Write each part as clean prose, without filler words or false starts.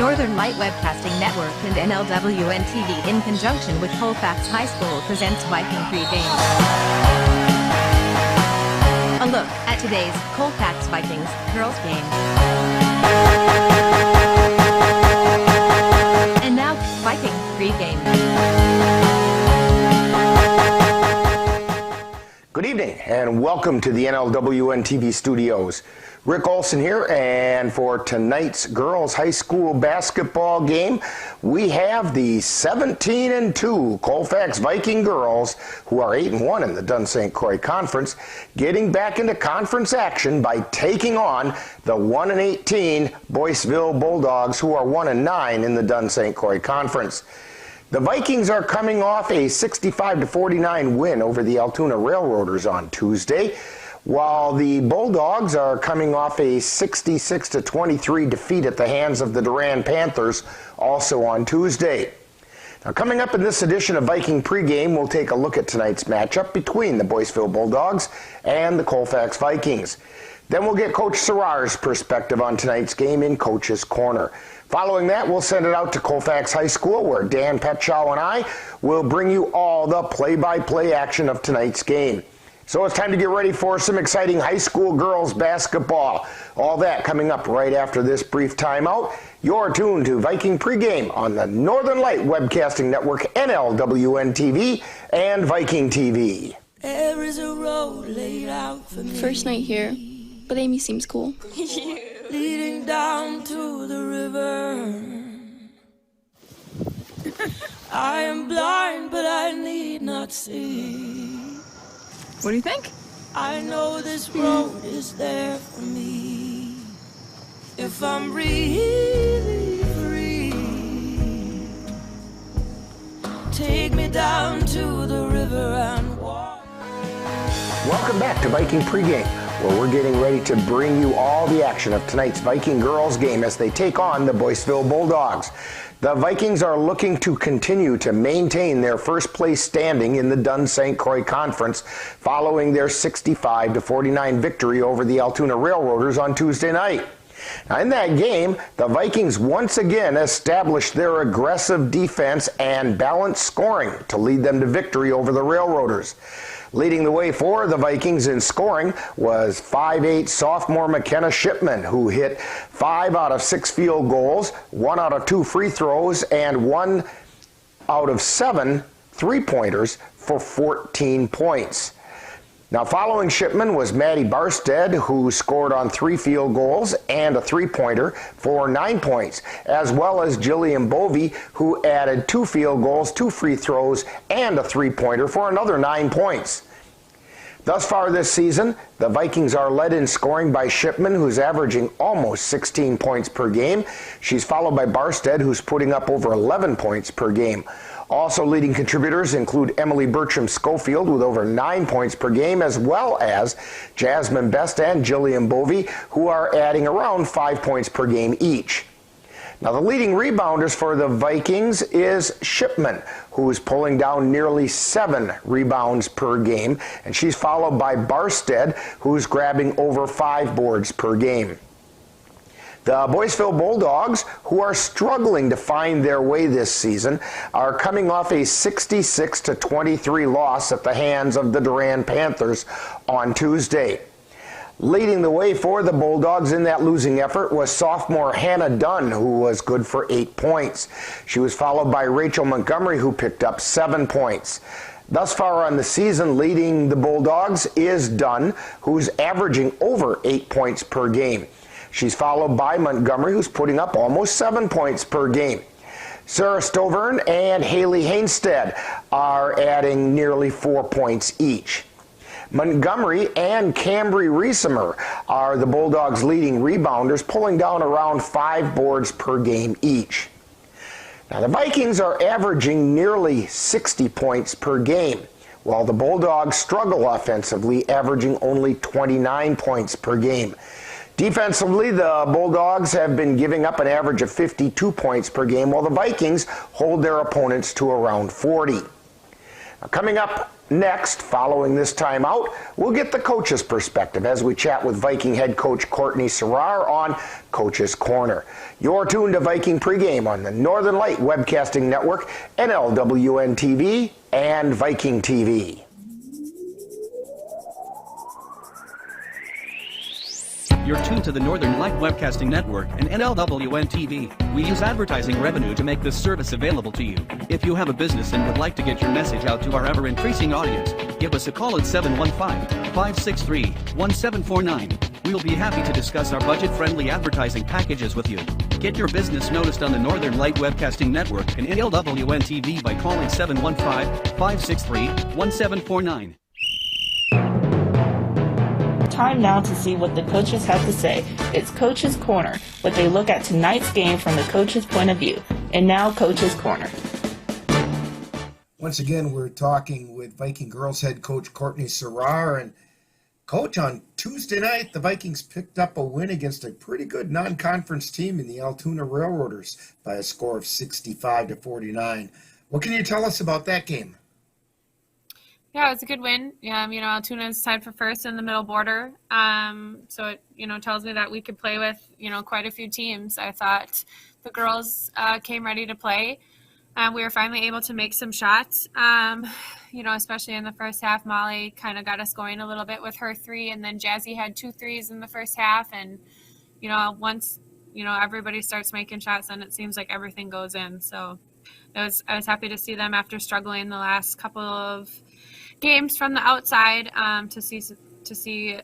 Northern Light Webcasting Network and NLWN-TV in conjunction with Colfax High School presents Viking pregame. A look at today's Colfax Vikings girls game. And now, Viking pregame. Good evening and welcome to the NLWN-TV studios. Rick Olson here, and for tonight's girls high school basketball game, we have the 17-2 Colfax Viking girls, who are 8-1 in the Dunn St. Croix Conference, getting back into conference action by taking on the 1-18 Boyceville Bulldogs, who are 1-9 in the Dunn St. Croix Conference. The Vikings are coming off a 65-49 win over the Altoona Railroaders on Tuesday, while the Bulldogs are coming off a 66-23 defeat at the hands of the Durand Panthers, also on Tuesday. Now, coming up in this edition of Viking Pregame, we'll take a look at tonight's matchup between the Boyceville Bulldogs and the Colfax Vikings. Then we'll get Coach Serrar's perspective on tonight's game in Coach's Corner. Following that, we'll send it out to Colfax High School, where Dan Petschow and I will bring you all the play-by-play action of tonight's game. So it's time to get ready for some exciting high school girls basketball. All that coming up right after this brief timeout. You're tuned to Viking Pregame on the Northern Light Webcasting Network, NLWN-TV, and Viking TV. There is a road laid out for me. First night here, but Amy seems cool. Leading down to the river. I am blind, but I need not see. What do you think? I know this road is there for me. If I'm really free, take me down to the river and walk. Welcome back to Viking Pregame, where we're getting ready to bring you all the action of tonight's Viking girls game as they take on the Boyceville Bulldogs. The Vikings are looking to continue to maintain their first place standing in the Dunn St. Croix Conference following their 65-49 victory over the Altoona Railroaders on Tuesday night. Now, in that game, the Vikings once again established their aggressive defense and balanced scoring to lead them to victory over the Railroaders. Leading the way for the Vikings in scoring was 5'8" sophomore McKenna Shipman, who hit 5 out of 6 field goals, 1 out of 2 free throws, and 1 out of 7 three-pointers for 14 points. Now, following Shipman was Maddie Barstead, who scored on 3 field goals and a three-pointer for 9 points, as well as Jillian Bovey, who added 2 field goals, 2 free throws, and a three-pointer for another 9 points. Thus far this season, the Vikings are led in scoring by Shipman, who's averaging almost 16 points per game. She's followed by Barstead, who's putting up over 11 points per game. Also leading contributors include Emily Bertram-Schofield with over 9 points per game, as well as Jasmine Best and Jillian Bovey, who are adding around 5 points per game each. Now, the leading rebounders for the Vikings is Shipman, who is pulling down nearly 7 rebounds per game, and she's followed by Barstead, who's grabbing over 5 boards per game. The Boyceville Bulldogs, who are struggling to find their way this season, are coming off a 66-23 loss at the hands of the Durand Panthers on Tuesday. Leading the way for the Bulldogs in that losing effort was sophomore Hannah Dunn, who was good for 8 points. She was followed by Rachel Montgomery, who picked up 7 points. Thus far on the season, leading the Bulldogs is Dunn, who's averaging over 8 points per game. She's followed by Montgomery, who's putting up almost 7 points per game. Sarah Stovern and Haley Hainstead are adding nearly 4 points each. Montgomery and Cambry Riesemer are the Bulldogs' leading rebounders, pulling down around 5 boards per game each. Now, the Vikings are averaging nearly 60 points per game, while the Bulldogs struggle offensively, averaging only 29 points per game. Defensively, the Bulldogs have been giving up an average of 52 points per game, while the Vikings hold their opponents to around 40. Now, coming up Next, following this timeout, we'll get the coach's perspective as we chat with Viking head coach Courtney Serrar on Coach's Corner. You're tuned to Viking Pregame on the Northern Light Webcasting Network, NLWN-TV, and Viking TV. You're tuned to the Northern Light Webcasting Network and NLWN-TV. We use advertising revenue to make this service available to you. If you have a business and would like to get your message out to our ever-increasing audience, give us a call at 715-563-1749. We'll be happy to discuss our budget-friendly advertising packages with you. Get your business noticed on the Northern Light Webcasting Network and NLWN-TV by calling 715-563-1749. Time now to see what the coaches have to say. It's Coach's Corner, what they look at tonight's game from the coach's point of view. And now, Coach's Corner. Once again, we're talking with Viking girls head coach Courtney Serrar. And coach, on Tuesday night, the Vikings picked up a win against a pretty good non-conference team in the Altoona Railroaders by a score of 65-49. What can you tell us about that game? Yeah, it was a good win. Altoona is tied for first in the middle border. So it, tells me that we could play with, quite a few teams. I thought the girls came ready to play. We were finally able to make some shots, especially in the first half. Molly kind of got us going a little bit with her three, and then Jazzy had 2 threes in the first half. And, once, everybody starts making shots, then it seems like everything goes in. So I was happy to see them after struggling the last couple of games from the outside to see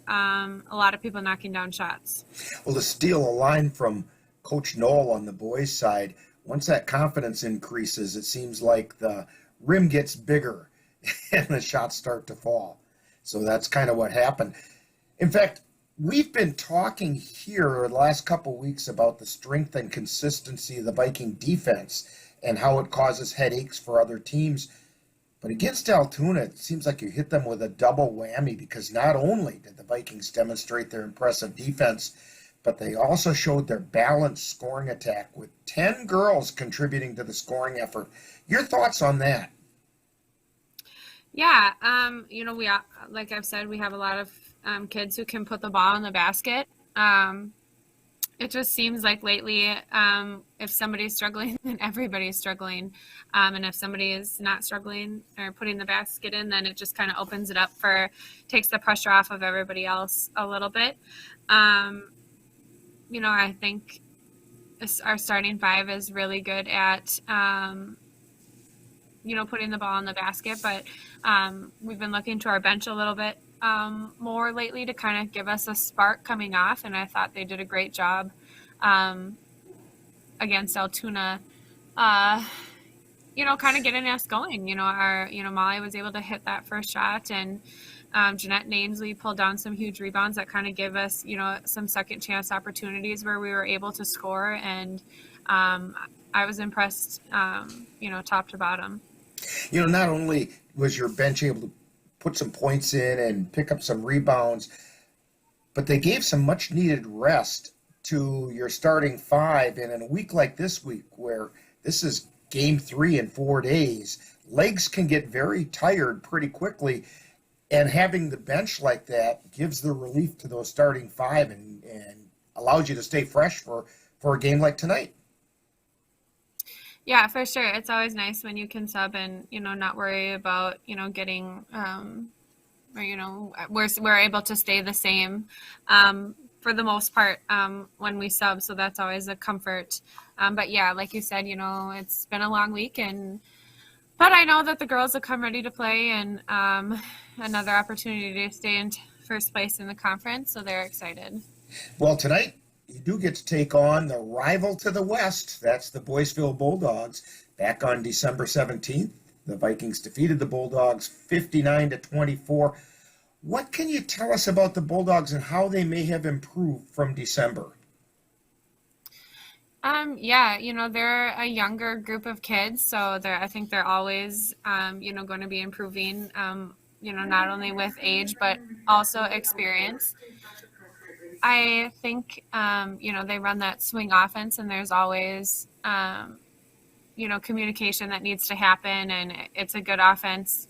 a lot of people knocking down shots. Well, to steal a line from Coach Knoll on the boys' side, once that confidence increases, it seems like the rim gets bigger and the shots start to fall. So that's kind of what happened. In fact, we've been talking here the last couple weeks about the strength and consistency of the Viking defense and how it causes headaches for other teams. But against Altoona, it seems like you hit them with a double whammy, because not only did the Vikings demonstrate their impressive defense, but they also showed their balanced scoring attack with 10 girls contributing to the scoring effort. Your thoughts on that? Yeah, we like I've said, we have a lot of kids who can put the ball in the basket. It just seems like lately, if somebody's struggling, then everybody's struggling. And if somebody is not struggling or putting the basket in, then it just kind of opens it up takes the pressure off of everybody else a little bit. I think our starting five is really good at, putting the ball in the basket. But we've been looking to our bench a little bit more lately to kind of give us a spark coming off, and I thought they did a great job against Altoona, kind of getting us going. Molly was able to hit that first shot, and Jeanette Ainsley pulled down some huge rebounds that kind of give us, some second chance opportunities where we were able to score, and I was impressed, top to bottom. Not only was your bench able to put some points in and pick up some rebounds, but they gave some much needed rest to your starting five. And in a week like this week, where this is game 3 in 4 days, legs can get very tired pretty quickly, and having the bench like that gives the relief to those starting five and allows you to stay fresh for a game like tonight. Yeah, for sure. It's always nice when you can sub and, not worry about, getting, we're able to stay the same for the most part when we sub. So that's always a comfort. But yeah, like you said, it's been a long week, but I know that the girls have come ready to play, and another opportunity to stay in first place in the conference. So they're excited. Well, tonight, you do get to take on the rival to the west. That's the Boyceville Bulldogs. Back on December 17th, the Vikings defeated the Bulldogs 59-24. What can you tell us about the Bulldogs and how they may have improved from December? They're a younger group of kids, so I think they're always, going to be improving, not only with age, but also experience. I think, they run that swing offense, and there's always, communication that needs to happen, and it's a good offense.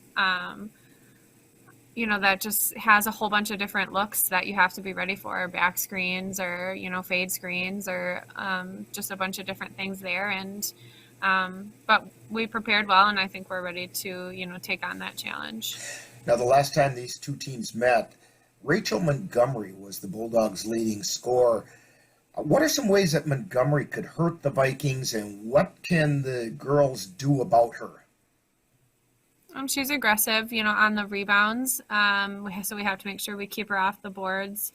that just has a whole bunch of different looks that you have to be ready for, back screens or, fade screens or just a bunch of different things there. And but we prepared well, and I think we're ready to, take on that challenge. Now, the last time these two teams met, Rachel Montgomery was the Bulldogs' leading scorer. What are some ways that Montgomery could hurt the Vikings, and what can the girls do about her? She's aggressive, on the rebounds. So we have to make sure we keep her off the boards.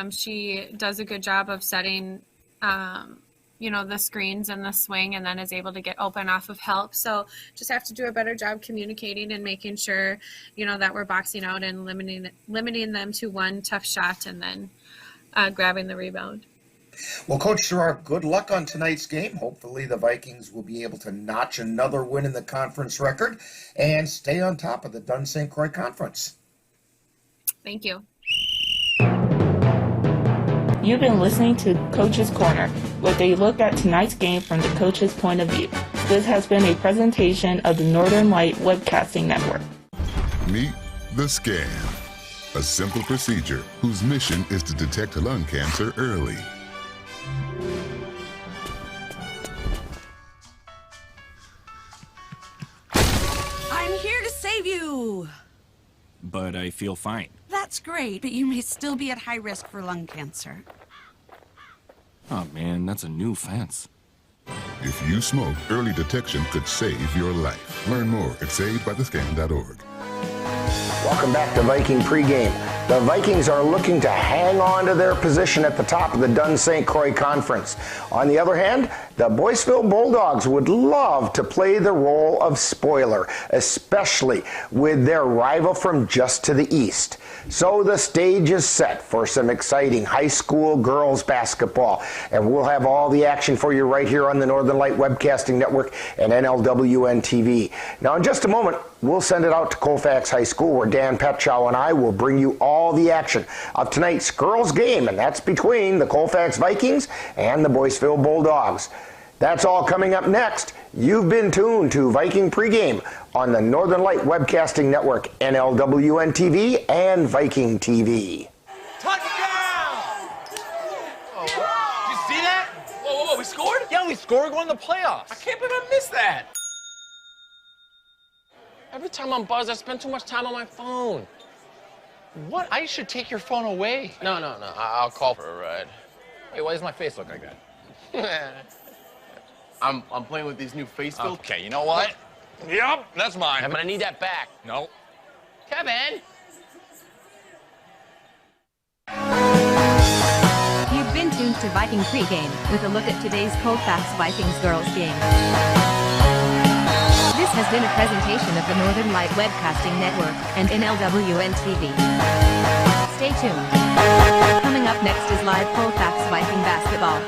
She does a good job of setting, the screens and the swing, and then is able to get open off of help. So just have to do a better job communicating and making sure, that we're boxing out and limiting them to one tough shot and then grabbing the rebound. Well, Coach Gerard, good luck on tonight's game. Hopefully the Vikings will be able to notch another win in the conference record and stay on top of the Dunn St. Croix Conference. Thank you. You've been listening to Coach's Corner, with a look at tonight's game from the coach's point of view. This has been a presentation of the Northern Light Webcasting Network. Meet the scan, a simple procedure whose mission is to detect lung cancer early. I'm here to save you. But I feel fine. That's great, but you may still be at high risk for lung cancer. Oh man, that's a new fence. If you smoke, early detection could save your life. Learn more at savedbythescan.org. Welcome back to Viking Pregame. The Vikings are looking to hang on to their position at the top of the Dunn St. Croix Conference. On the other hand, the Boyceville Bulldogs would love to play the role of spoiler, especially with their rival from just to the east. So the stage is set for some exciting high school girls basketball, and we'll have all the action for you right here on the Northern Light Webcasting Network and NLWN-TV. Now, in just a moment, we'll send it out to Colfax High School, where Dan Petchow and I will bring you all the action of tonight's girls game, and that's between the Colfax Vikings and the Boyceville Bulldogs. That's all coming up next. You've been tuned to Viking Pregame on the Northern Light Webcasting Network, NLWN-TV, and Viking TV. Touchdown! Oh, did you see that? Whoa, we scored? Yeah, we scored. We're going to the playoffs. I can't believe I missed that. Every time I'm buzzed, I spend too much time on my phone. What? I should take your phone away. No. I'll call for a ride. Wait, why does my face look like that? I'm playing with these new face filters. Okay, you know what? Yep, that's mine. I'm gonna need that back. No. Kevin! You've been tuned to Viking Pregame with a look at today's Colfax Vikings girls game. This has been a presentation of the Northern Light Webcasting Network and NLWN-TV. Stay tuned. Coming up next is live Colfax Viking basketball.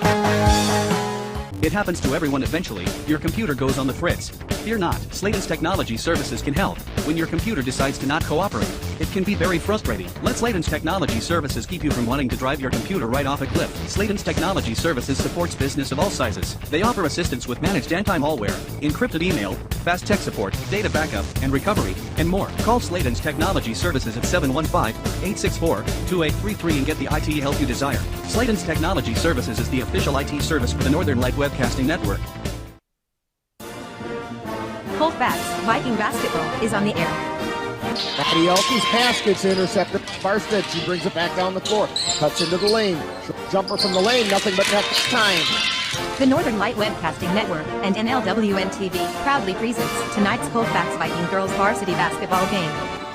It happens to everyone eventually. Your computer goes on the fritz. Fear not, Sladen's Technology Services can help. When your computer decides to not cooperate, it can be very frustrating. Let Sladen's Technology Services keep you from wanting to drive your computer right off a cliff. Sladen's Technology Services supports business of all sizes. They offer assistance with managed anti-malware, encrypted email, fast tech support, data backup, and recovery, and more. Call Sladen's Technology Services at 715-864-2833 and get the IT help you desire. Sladen's Technology Services is the official IT service for the Northern Light Webcasting Network. Colfax Viking basketball is on the air. Maddie Elkie's pass gets intercepted. Farstead, she brings it back down the floor. Cuts into the lane. Jumper from the lane, nothing but net this time. The Northern Light Webcasting Network and NLWN-TV proudly presents tonight's Colfax Viking girls varsity basketball game.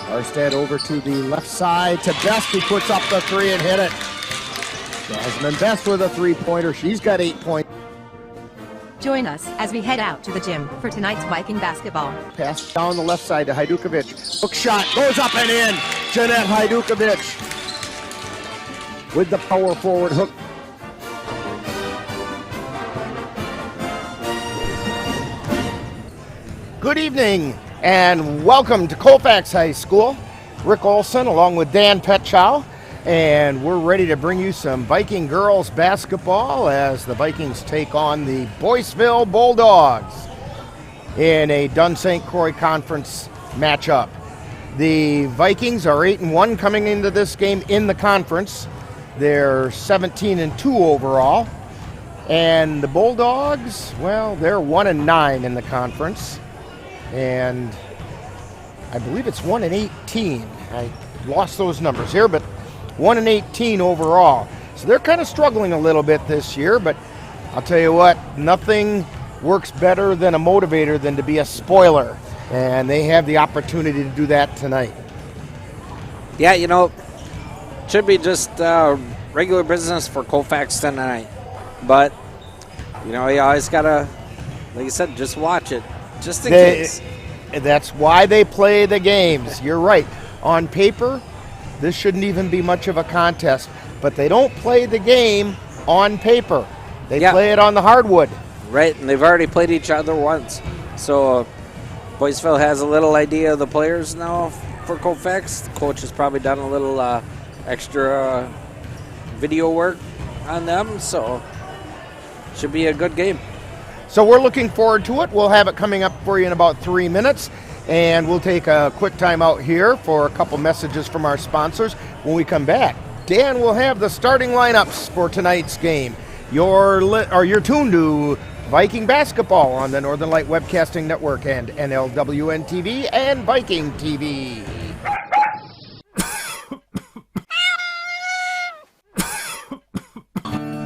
Farstead over to the left side to Best, who puts up the three and hit it. Jasmine Best with a three-pointer. She's got 8 points. Join us as we head out to the gym for tonight's Viking basketball. Pass down the left side to Hajdukovic. Hook shot goes up and in. Jeanette Hajdukovic with the power forward hook. Good evening and welcome to Colfax High School. Rick Olson along with Dan Petchow. And we're ready to bring you some Viking girls basketball as the Vikings take on the Boyceville Bulldogs in a Dunn St. Croix Conference matchup. The Vikings are 8-1 coming into this game in the conference. They're 17-2 overall. And the Bulldogs, well, they're 1-9 in the conference. And I believe it's 1-18. I lost those numbers here, but 1-18 overall. So they're kind of struggling a little bit this year, but I'll tell you what, nothing works better than a motivator than to be a spoiler. And they have the opportunity to do that tonight. Yeah, you know, should be just regular business for Colfax tonight. But, you know, you always got to, like you said, just watch it, just in case. That's why they play the games. You're right. On paper, this shouldn't even be much of a contest. But they don't play the game on paper. They play it on the hardwood. Right, and they've already played each other once. So Boyceville has a little idea of the players now for Colfax. The coach has probably done a little extra video work on them. So should be a good game. So we're looking forward to it. We'll have it coming up for you in about 3 minutes. And we'll take a quick time out here for a couple messages from our sponsors. When we come back, Dan will have the starting lineups for tonight's game. You're tuned to Viking Basketball on the Northern Light Webcasting Network and NLWN-TV and Viking TV.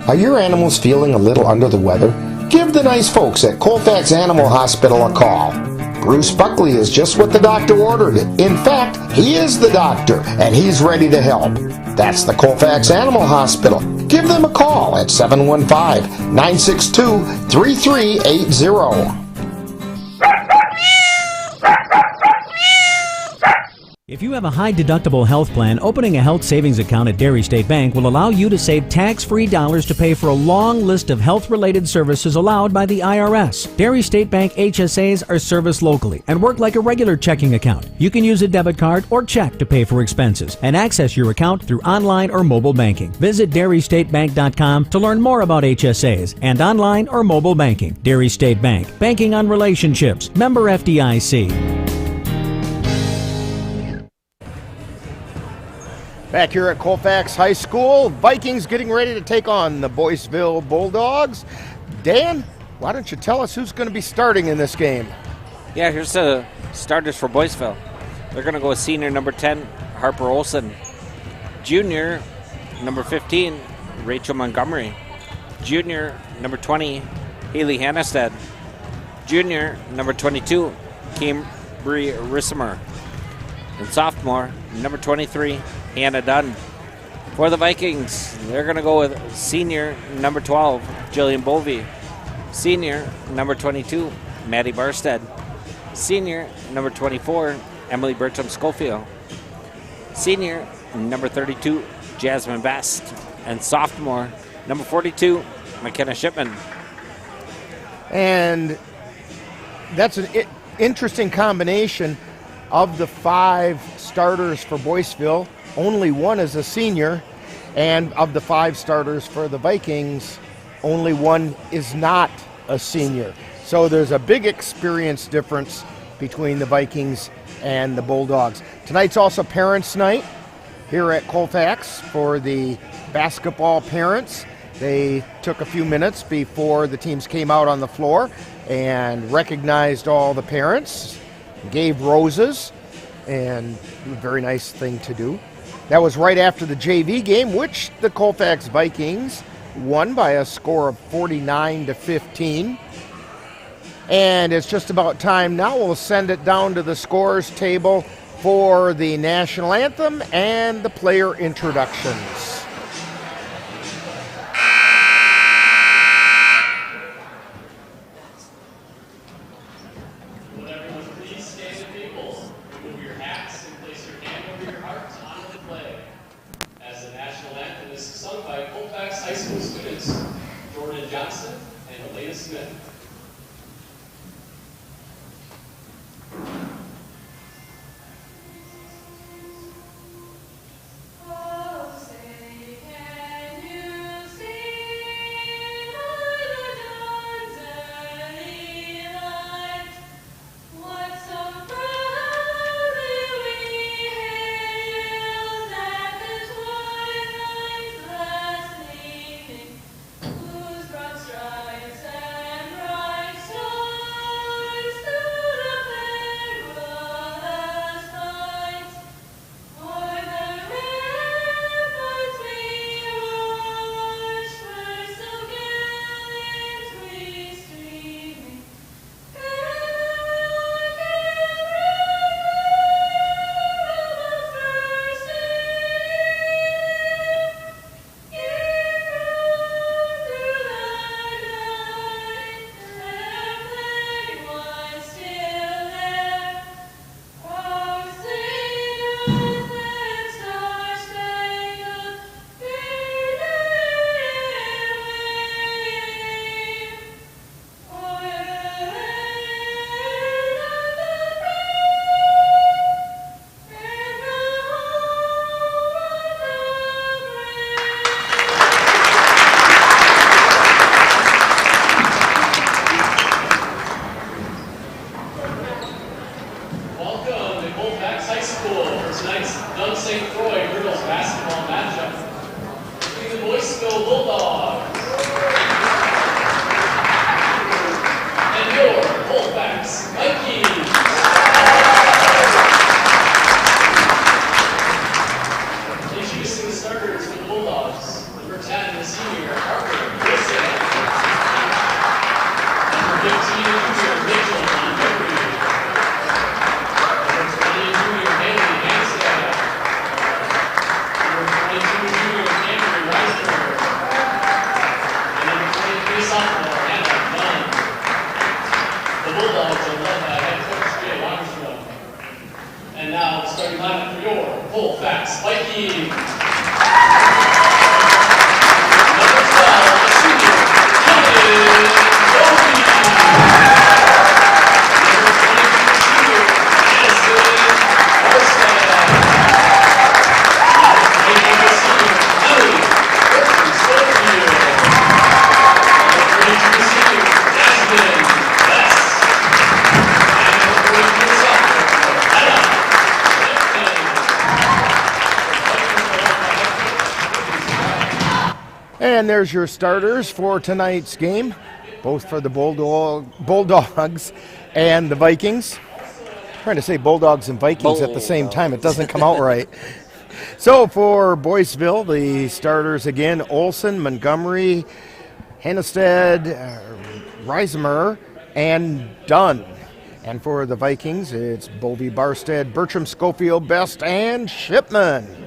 Are your animals feeling a little under the weather? Give the nice folks at Colfax Animal Hospital a call. Bruce Buckley is just what the doctor ordered. In fact, he is the doctor, and he's ready to help. That's the Colfax Animal Hospital. Give them a call at 715-962-3380. If you have a high-deductible health plan, opening a health savings account at Dairy State Bank will allow you to save tax-free dollars to pay for a long list of health-related services allowed by the IRS. Dairy State Bank HSAs are serviced locally and work like a regular checking account. You can use a debit card or check to pay for expenses and access your account through online or mobile banking. Visit DairyStateBank.com to learn more about HSAs and online or mobile banking. Dairy State Bank, banking on relationships. Member FDIC. Back here at Colfax High School, Vikings getting ready to take on the Boyceville Bulldogs. Dan, why don't you tell us who's going to be starting in this game? Yeah, here's the starters for Boyceville. They're going to go with senior number 10, Harper Olson. Junior number 15, Rachel Montgomery. Junior number 20, Haley Hannestead. Junior number 22, Cambry Rissimer. And sophomore, number 23, Hannah Dunn. For the Vikings, they're going to go with senior number 12, Jillian Bovey. Senior number 22, Maddie Barstead. Senior number 24, Emily Bertram Schofield. Senior number 32, Jasmine Best. And sophomore number 42, McKenna Shipman. And that's an interesting combination. Of the 5 starters for Boyceville, only one is a senior, and of the 5 starters for the Vikings, only one is not a senior. So there's a big experience difference between the Vikings and the Bulldogs. Tonight's also Parents' Night here at Colfax for the basketball parents. They took a few minutes before the teams came out on the floor and recognized all the parents, gave roses, and a very nice thing to do. That was right after the JV game, which the Colfax Vikings won by a score of 49-15. And it's just about time now. We'll send it down to the scores table for the national anthem and the player introductions. School for tonight's Dunn St. Croix girls basketball matchup between the Boyceville Bulldogs and your Colfax Vikings. Introducing the starters for the Bulldogs. Number 10, the senior, Harper Wilson. Number 15, junior, Mitchell Montgomery. Number 20, junior, Haley Hanstead. Number 22, junior, Cameron Reisberg. And number 23, sophomore, Hannah Dunn. The Bulldogs are led by head coach Jay Armstrong. And now, the starting lineup for your Colfax Vikings. Number 12, the senior, Kevin Bowlby. Number 22, senior, Madison Arstead. Number 24, senior, Emily Schofield. Number 32, senior, Jasmine West. And number 43, sophomore, Hannah And there's your starters for tonight's game, both for the Bulldogs and the Vikings. I'm trying to say Bulldogs and Vikings at the same time. It doesn't come out right. So for Boyceville, the starters again, Olson, Montgomery, Hannestead, Reisemer, and Dunn. And for the Vikings, it's Bovey, Barstead, Bertram, Schofield, Best, and Shipman.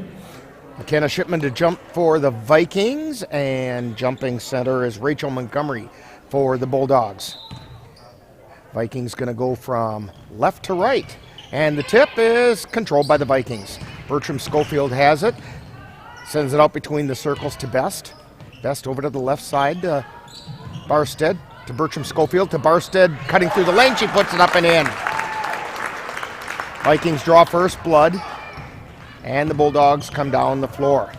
McKenna Shipman to jump for the Vikings, and jumping center is Rachel Montgomery for the Bulldogs. Vikings going to go from left to right, and the tip is controlled by the Vikings. Bertram Schofield has it, sends it out between the circles to Best. Best over to the left side to Barstead, to Bertram Schofield, to Barstead cutting through the lane. She puts it up and in. Vikings draw first blood, and the Bulldogs come down the floor.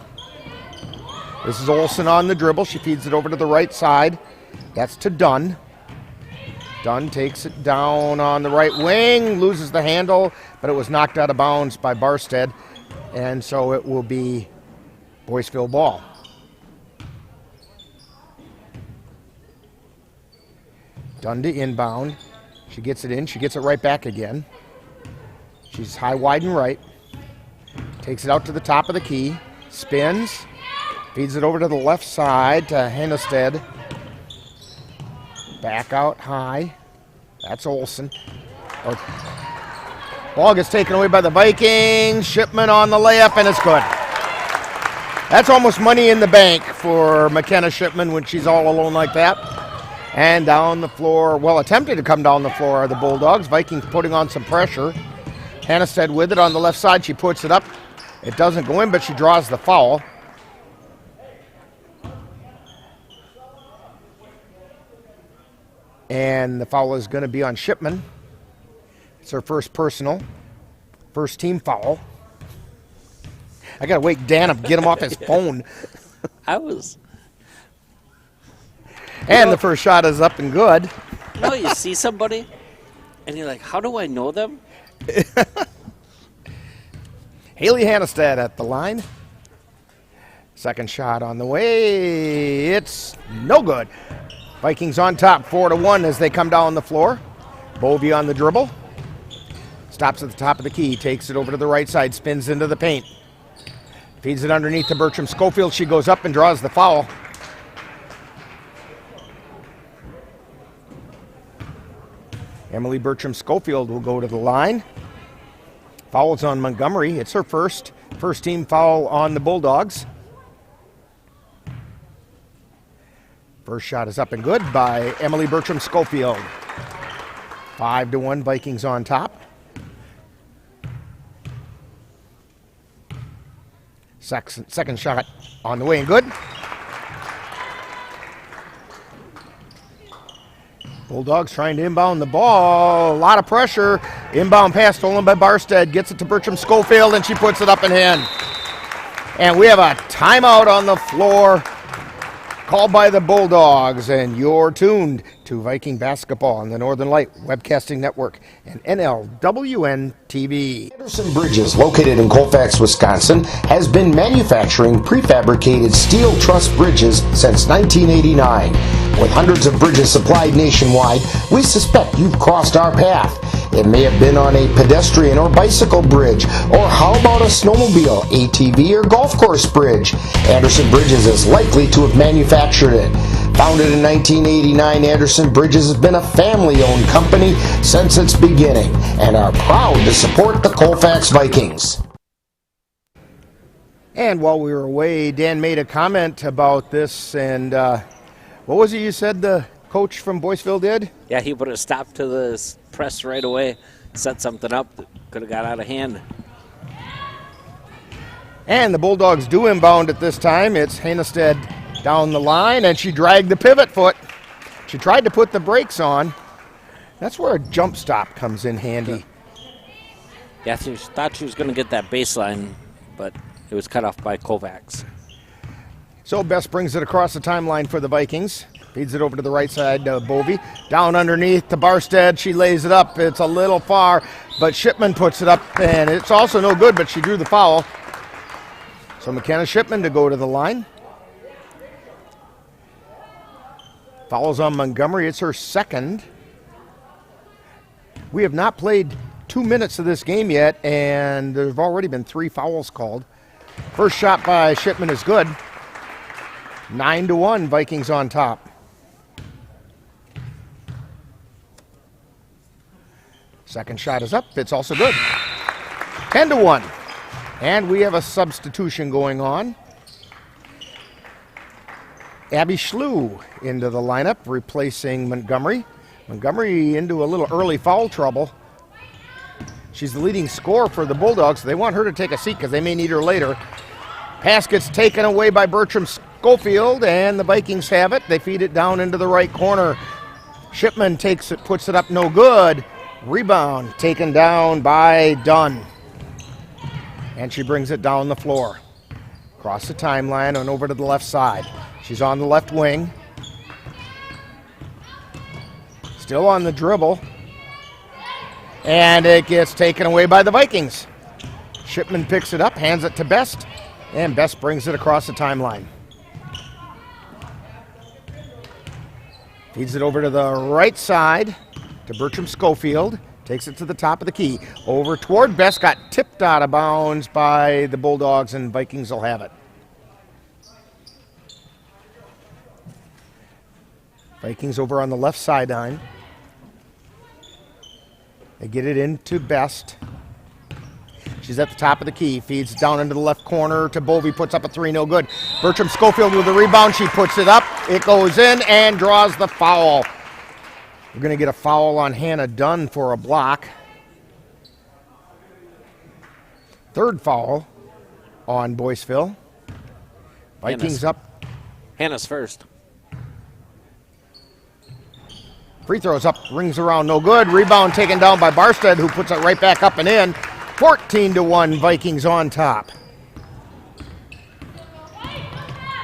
This is Olson on the dribble. She feeds it over to the right side. That's to Dunn. Dunn takes it down on the right wing, loses the handle, but it was knocked out of bounds by Barstead, and so it will be Boyceville ball. Dunn to inbound. She gets it in. She gets it right back again. She's high, wide, and right. Takes it out to the top of the key. Spins. Feeds it over to the left side to Hannestead. Back out high. That's Olson. Ball gets taken away by the Vikings. Shipman on the layup, and it's good. That's almost money in the bank for McKenna Shipman when she's all alone like that. And down the floor, well, attempting to come down the floor are the Bulldogs. Vikings putting on some pressure. Hannestead with it on the left side. She puts it up. It doesn't go in, but she draws the foul. And the foul is going to be on Shipman. It's her first personal. First team foul. I got to wake Dan up, get him off his phone. And the first shot is up and good. No, you see somebody, and you're like, how do I know them? Haley Hannestead at the line. Second shot on the way. It's no good. Vikings on top, 4-1 as they come down the floor. Bovey on the dribble. Stops at the top of the key, takes it over to the right side, spins into the paint. Feeds it underneath to Bertram Schofield. She goes up and draws the foul. Emily Bertram Schofield will go to the line. Foul's on Montgomery. It's her first team foul on the Bulldogs. First shot is up and good by Emily Bertram Schofield. 5-1, Vikings on top. Second shot on the way and good. Bulldogs trying to inbound the ball. A lot of pressure. Inbound pass stolen by Barstead. Gets it to Bertram Schofield, and she puts it up and in. And we have a timeout on the floor called by the Bulldogs, and you're tuned to Viking basketball on the Northern Light Webcasting Network and NLWN-TV. Anderson Bridges, located in Colfax, Wisconsin, has been manufacturing prefabricated steel truss bridges since 1989. With hundreds of bridges supplied nationwide, we suspect you've crossed our path. It may have been on a pedestrian or bicycle bridge, or how about a snowmobile, ATV, or golf course bridge? Anderson Bridges is likely to have manufactured it. Founded in 1989, Anderson Bridges has been a family-owned company since its beginning and are proud to support the Colfax Vikings. And while we were away, Dan made a comment about this, and what was it you said the coach from Boyceville did? Yeah, he put a stop to the press right away, set something up that could have got out of hand. And the Bulldogs do inbound at this time. It's Hannestead down the line, and she dragged the pivot foot. She tried to put the brakes on. That's where a jump stop comes in handy. Yeah, she thought she was going to get that baseline, but it was cut off by Kovacs. So Best brings it across the timeline for the Vikings. Feeds it over to the right side to Bovey. Down underneath to Barstead. She lays it up. It's a little far, but Shipman puts it up, and it's also no good, but she drew the foul. So McKenna Shipman to go to the line. Fouls on Montgomery. It's her second. We have not played 2 minutes of this game yet, and there have already been 3 fouls called. First shot by Shipman is good. 9-1, Vikings on top. Second shot is up. It's also good. 10-1. And we have a substitution going on. Abby Schlew into the lineup, replacing Montgomery. Montgomery into a little early foul trouble. She's the leading scorer for the Bulldogs. They want her to take a seat because they may need her later. Pass gets taken away by Bertram Schofield, and the Vikings have it. They feed it down into the right corner. Shipman takes it, puts it up, no good. Rebound taken down by Dunn. And she brings it down the floor. Across the timeline and over to the left side. She's on the left wing. Still on the dribble. And it gets taken away by the Vikings. Shipman picks it up, hands it to Best, and Best brings it across the timeline. Feeds it over to the right side to Bertram Schofield. Takes it to the top of the key. Over toward Best, got tipped out of bounds by the Bulldogs, and Vikings will have it. Vikings over on the left sideline. They get it into Best. She's at the top of the key. Feeds down into the left corner to Bovey. Puts up a 3, no good. Bertram Schofield with the rebound. She puts it up. It goes in and draws the foul. We're going to get a foul on Hannah Dunn for a block. Third foul on Boyceville. Vikings up. Hannah's first. Free throws up, rings around, no good. Rebound taken down by Barstead, who puts it right back up and in. 14-1, Vikings on top.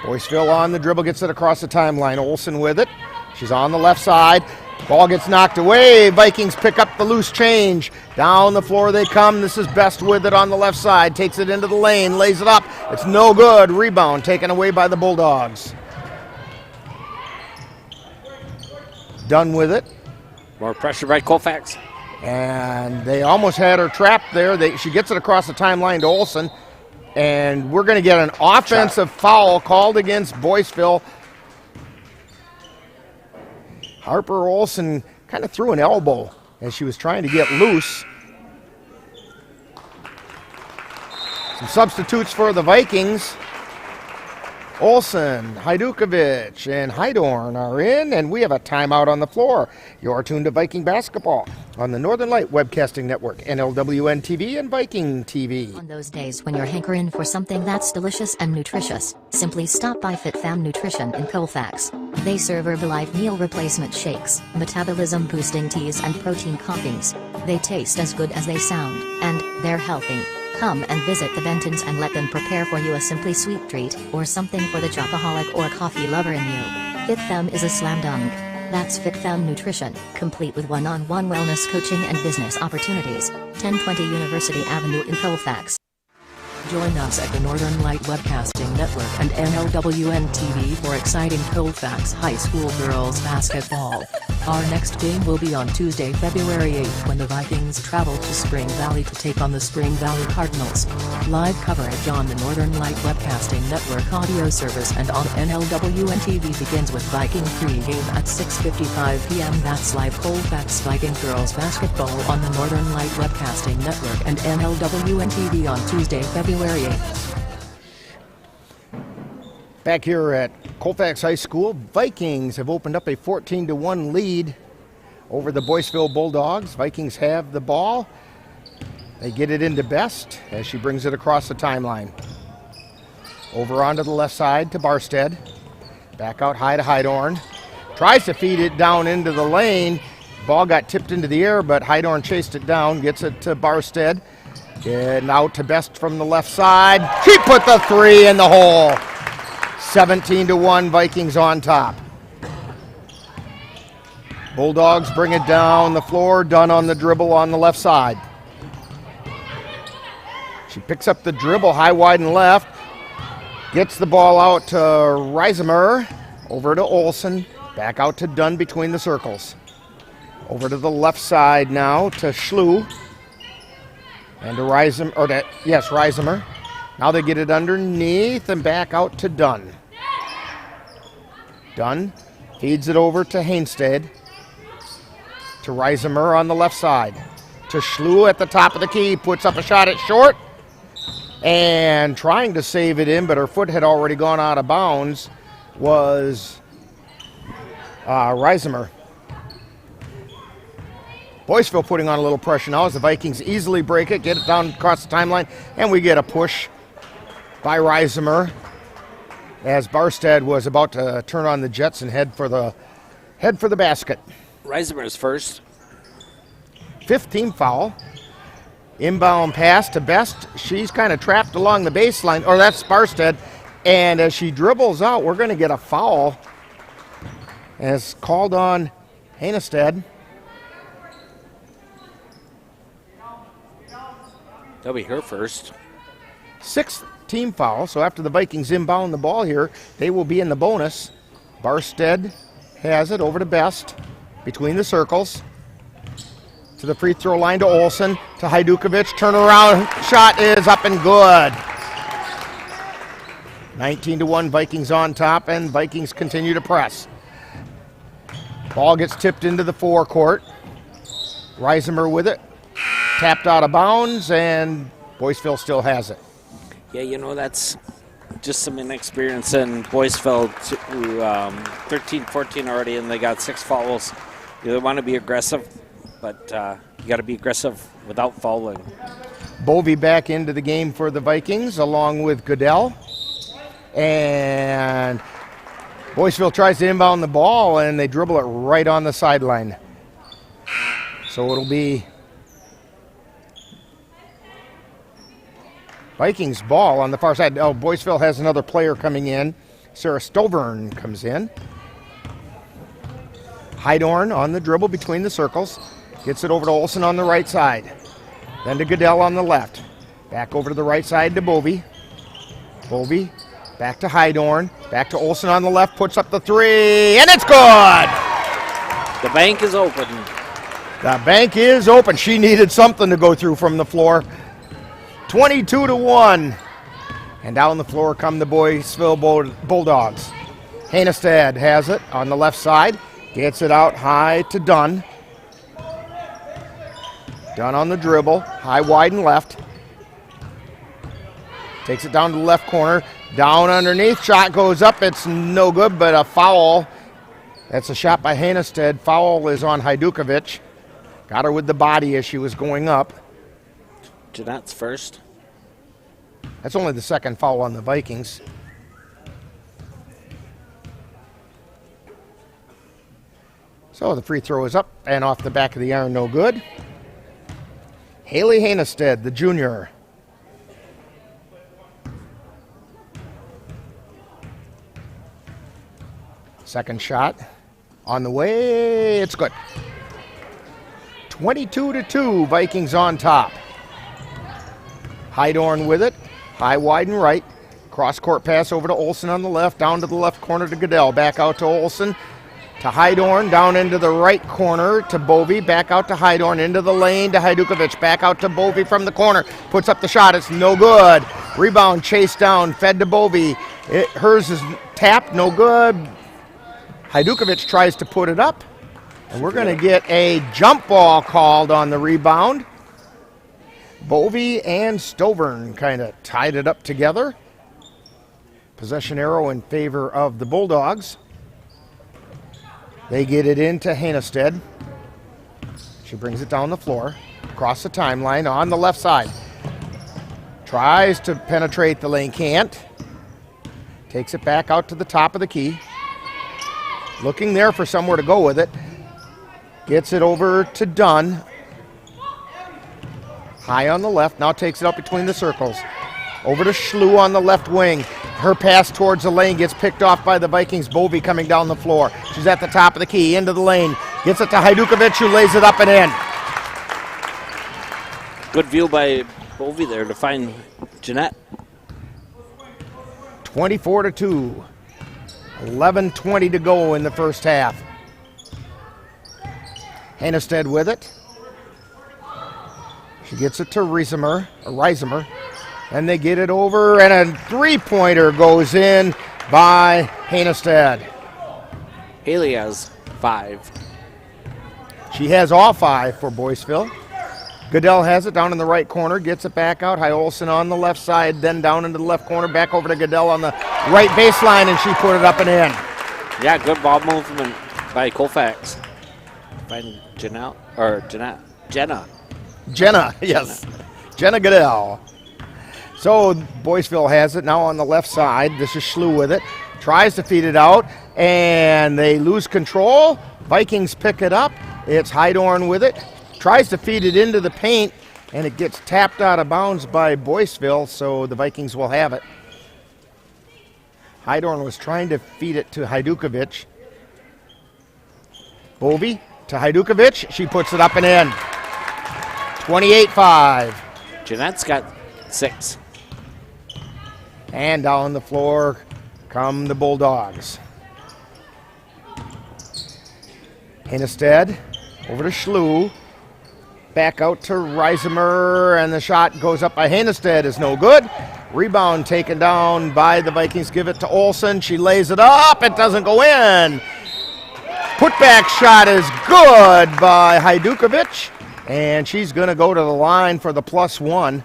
Boyceville on the dribble, gets it across the timeline. Olsen with it. She's on the left side. Ball gets knocked away. Vikings pick up the loose change. Down the floor they come. This is Best with it on the left side. Takes it into the lane, lays it up. It's no good. Rebound taken away by the Bulldogs. Dunn with it. More pressure by Colfax. And they almost had her trapped there. She gets it across the timeline to Olsen. And we're going to get an offensive foul called against Boyceville. Harper Olsen kind of threw an elbow as she was trying to get loose. Some substitutes for the Vikings. Olsen, Hajdukovic, and Heidorn are in, and we have a timeout on the floor. You're tuned to Viking basketball on the Northern Light Webcasting Network, NLWN-TV, and Viking TV. On those days when you're hankering for something that's delicious and nutritious, simply stop by FitFam Nutrition in Colfax. They serve Herbalife meal replacement shakes, metabolism boosting teas, and protein coffees. They taste as good as they sound, and they're healthy. Come and visit the Bentons and let them prepare for you a simply sweet treat, or something for the chocoholic or coffee lover in you. Fit Femme is a slam dunk. That's Fit Femme Nutrition, complete with one-on-one wellness coaching and business opportunities. 1020 University Avenue in Colfax. Join us at the Northern Light Webcasting Network and NLWN-TV for exciting Colfax High School girls basketball. Our next game will be on Tuesday, February 8th when the Vikings travel to Spring Valley to take on the Spring Valley Cardinals. Live coverage on the Northern Light Webcasting Network audio service and on NLWN-TV begins with Viking pregame at 6:55 p.m. That's live Colfax Viking Girls Basketball on the Northern Light Webcasting Network and NLWN-TV on Tuesday, February 8th. Back here at Colfax High School, Vikings have opened up a 14-1 lead over the Boyceville Bulldogs. Vikings have the ball. They get it into Best as she brings it across the timeline. Over onto the left side to Barstead. Back out high to Hydorn. Tries to feed it down into the lane. Ball got tipped into the air, but Hydorn chased it down, gets it to Barstead. Getting out to Best from the left side. She put the three in the hole. 17-1, Vikings on top. Bulldogs bring it down the floor. Dunn on the dribble on the left side. She picks up the dribble high, wide, and left. Gets the ball out to Reisemer. Over to Olsen. Back out to Dunn between the circles. Over to the left side now to Schlu. And to Reisemer. Now they get it underneath and back out to Dunn. Dunn feeds it over to Hainstead. To Reisemer on the left side. To Schlu at the top of the key. Puts up a shot at short. And trying to save it in, but her foot had already gone out of bounds, was Reisemer. Boyceville putting on a little pressure now as the Vikings easily break it, get it down across the timeline, and we get a push by Reisemer as Barstead was about to turn on the jets and head for the basket. Reisemer's first. 5th team foul. Inbound pass to Best. She's kind of trapped along the baseline, or that's Barstead, and as she dribbles out, we're going to get a foul as called on Hainstead. That'll be her first. 6th team foul, so after the Vikings inbound the ball here, they will be in the bonus. Barstead has it over to Best, between the circles. To the free throw line to Olsen, to Hajdukovic, turnaround shot is up and good. 19-1, Vikings on top, and Vikings continue to press. Ball gets tipped into the forecourt. Reisemer with it. Tapped out of bounds, and Boyceville still has it. Yeah, you know, that's just some inexperience in Boyceville. 13-14 already, and they got 6 fouls. They want to be aggressive, but you got to be aggressive without fouling. Bovey back into the game for the Vikings, along with Goodell. And Boyceville tries to inbound the ball, and they dribble it right on the sideline. So it'll be Vikings ball on the far side. Oh, Boyceville has another player coming in. Sarah Stovern comes in. Hydorn on the dribble between the circles. Gets it over to Olsen on the right side. Then to Goodell on the left. Back over to the right side to Bovey. Bovey back to Hydorn. Back to Olsen on the left. Puts up the three. And it's good! The bank is open. The bank is open. She needed something to go through from the floor. 22-1. And down the floor come the Boyceville Bulldogs. Hainstead has it on the left side. Gets it out high to Dunn. Dunn on the dribble. High, wide, and left. Takes it down to the left corner. Down underneath. Shot goes up. It's no good, but a foul. That's a shot by Hainstead. Foul is on Hajdukovic. Got her with the body as she was going up. Jeanette's first. That's only the 2nd foul on the Vikings. So the free throw is up and off the back of the iron, no good. Haley Hainstead, the junior. Second shot on the way. It's good. 22-2, Vikings on top. Hydorn with it. High, wide, and right. Cross-court pass over to Olsen on the left. Down to the left corner to Goodell. Back out to Olsen. To Hydorn. Down into the right corner to Bovey. Back out to Hydorn. Into the lane to Hajdukovic. Back out to Bovey from the corner. Puts up the shot. It's no good. Rebound chased down. Fed to Bovey. Hers is tapped. No good. Hajdukovic tries to put it up. And we're going to get a jump ball called on the rebound. Bovey and Stovern kind of tied it up together. Possession arrow in favor of the Bulldogs. They get it into Hannestead. She brings it down the floor, across the timeline on the left side. Tries to penetrate the lane, can't. Takes it back out to the top of the key. Looking there for somewhere to go with it. Gets it over to Dunn. High on the left, now takes it up between the circles. Over to Schlu on the left wing. Her pass towards the lane gets picked off by the Vikings. Bovey coming down the floor. She's at the top of the key, into the lane. Gets it to Hajdukovic, who lays it up and in. Good view by Bovey there to find Jeanette. 24-2. 11:20 to go in the first half. Hannestead with it. She gets it to Reisemer, and they get it over, and a three-pointer goes in by Hannestead. Haley has 5. She has all 5 for Boyceville. Goodell has it down in the right corner, gets it back out. High Olsen on the left side, then down into the left corner, back over to Goodell on the right baseline, and she put it up and in. Yeah, good ball movement by Colfax. Find Jenna, yes. Jenna Goodell. So Boyceville has it now on the left side. This is Schlu with it. Tries to feed it out, and they lose control. Vikings pick it up. It's Hydorn with it. Tries to feed it into the paint, and it gets tapped out of bounds by Boyceville, so the Vikings will have it. Hydorn was trying to feed it to Hajdukovic. Bovey to Hajdukovic. She puts it up and in. 28-5. Jeanette's got 6. And down the floor come the Bulldogs. Hannestead over to Schlu. Back out to Reisemer, and the shot goes up by Hannestead, is no good. Rebound taken down by the Vikings. Give it to Olsen. She lays it up. It doesn't go in. Putback shot is good by Hajdukovic, and she's going to go to the line for the +1.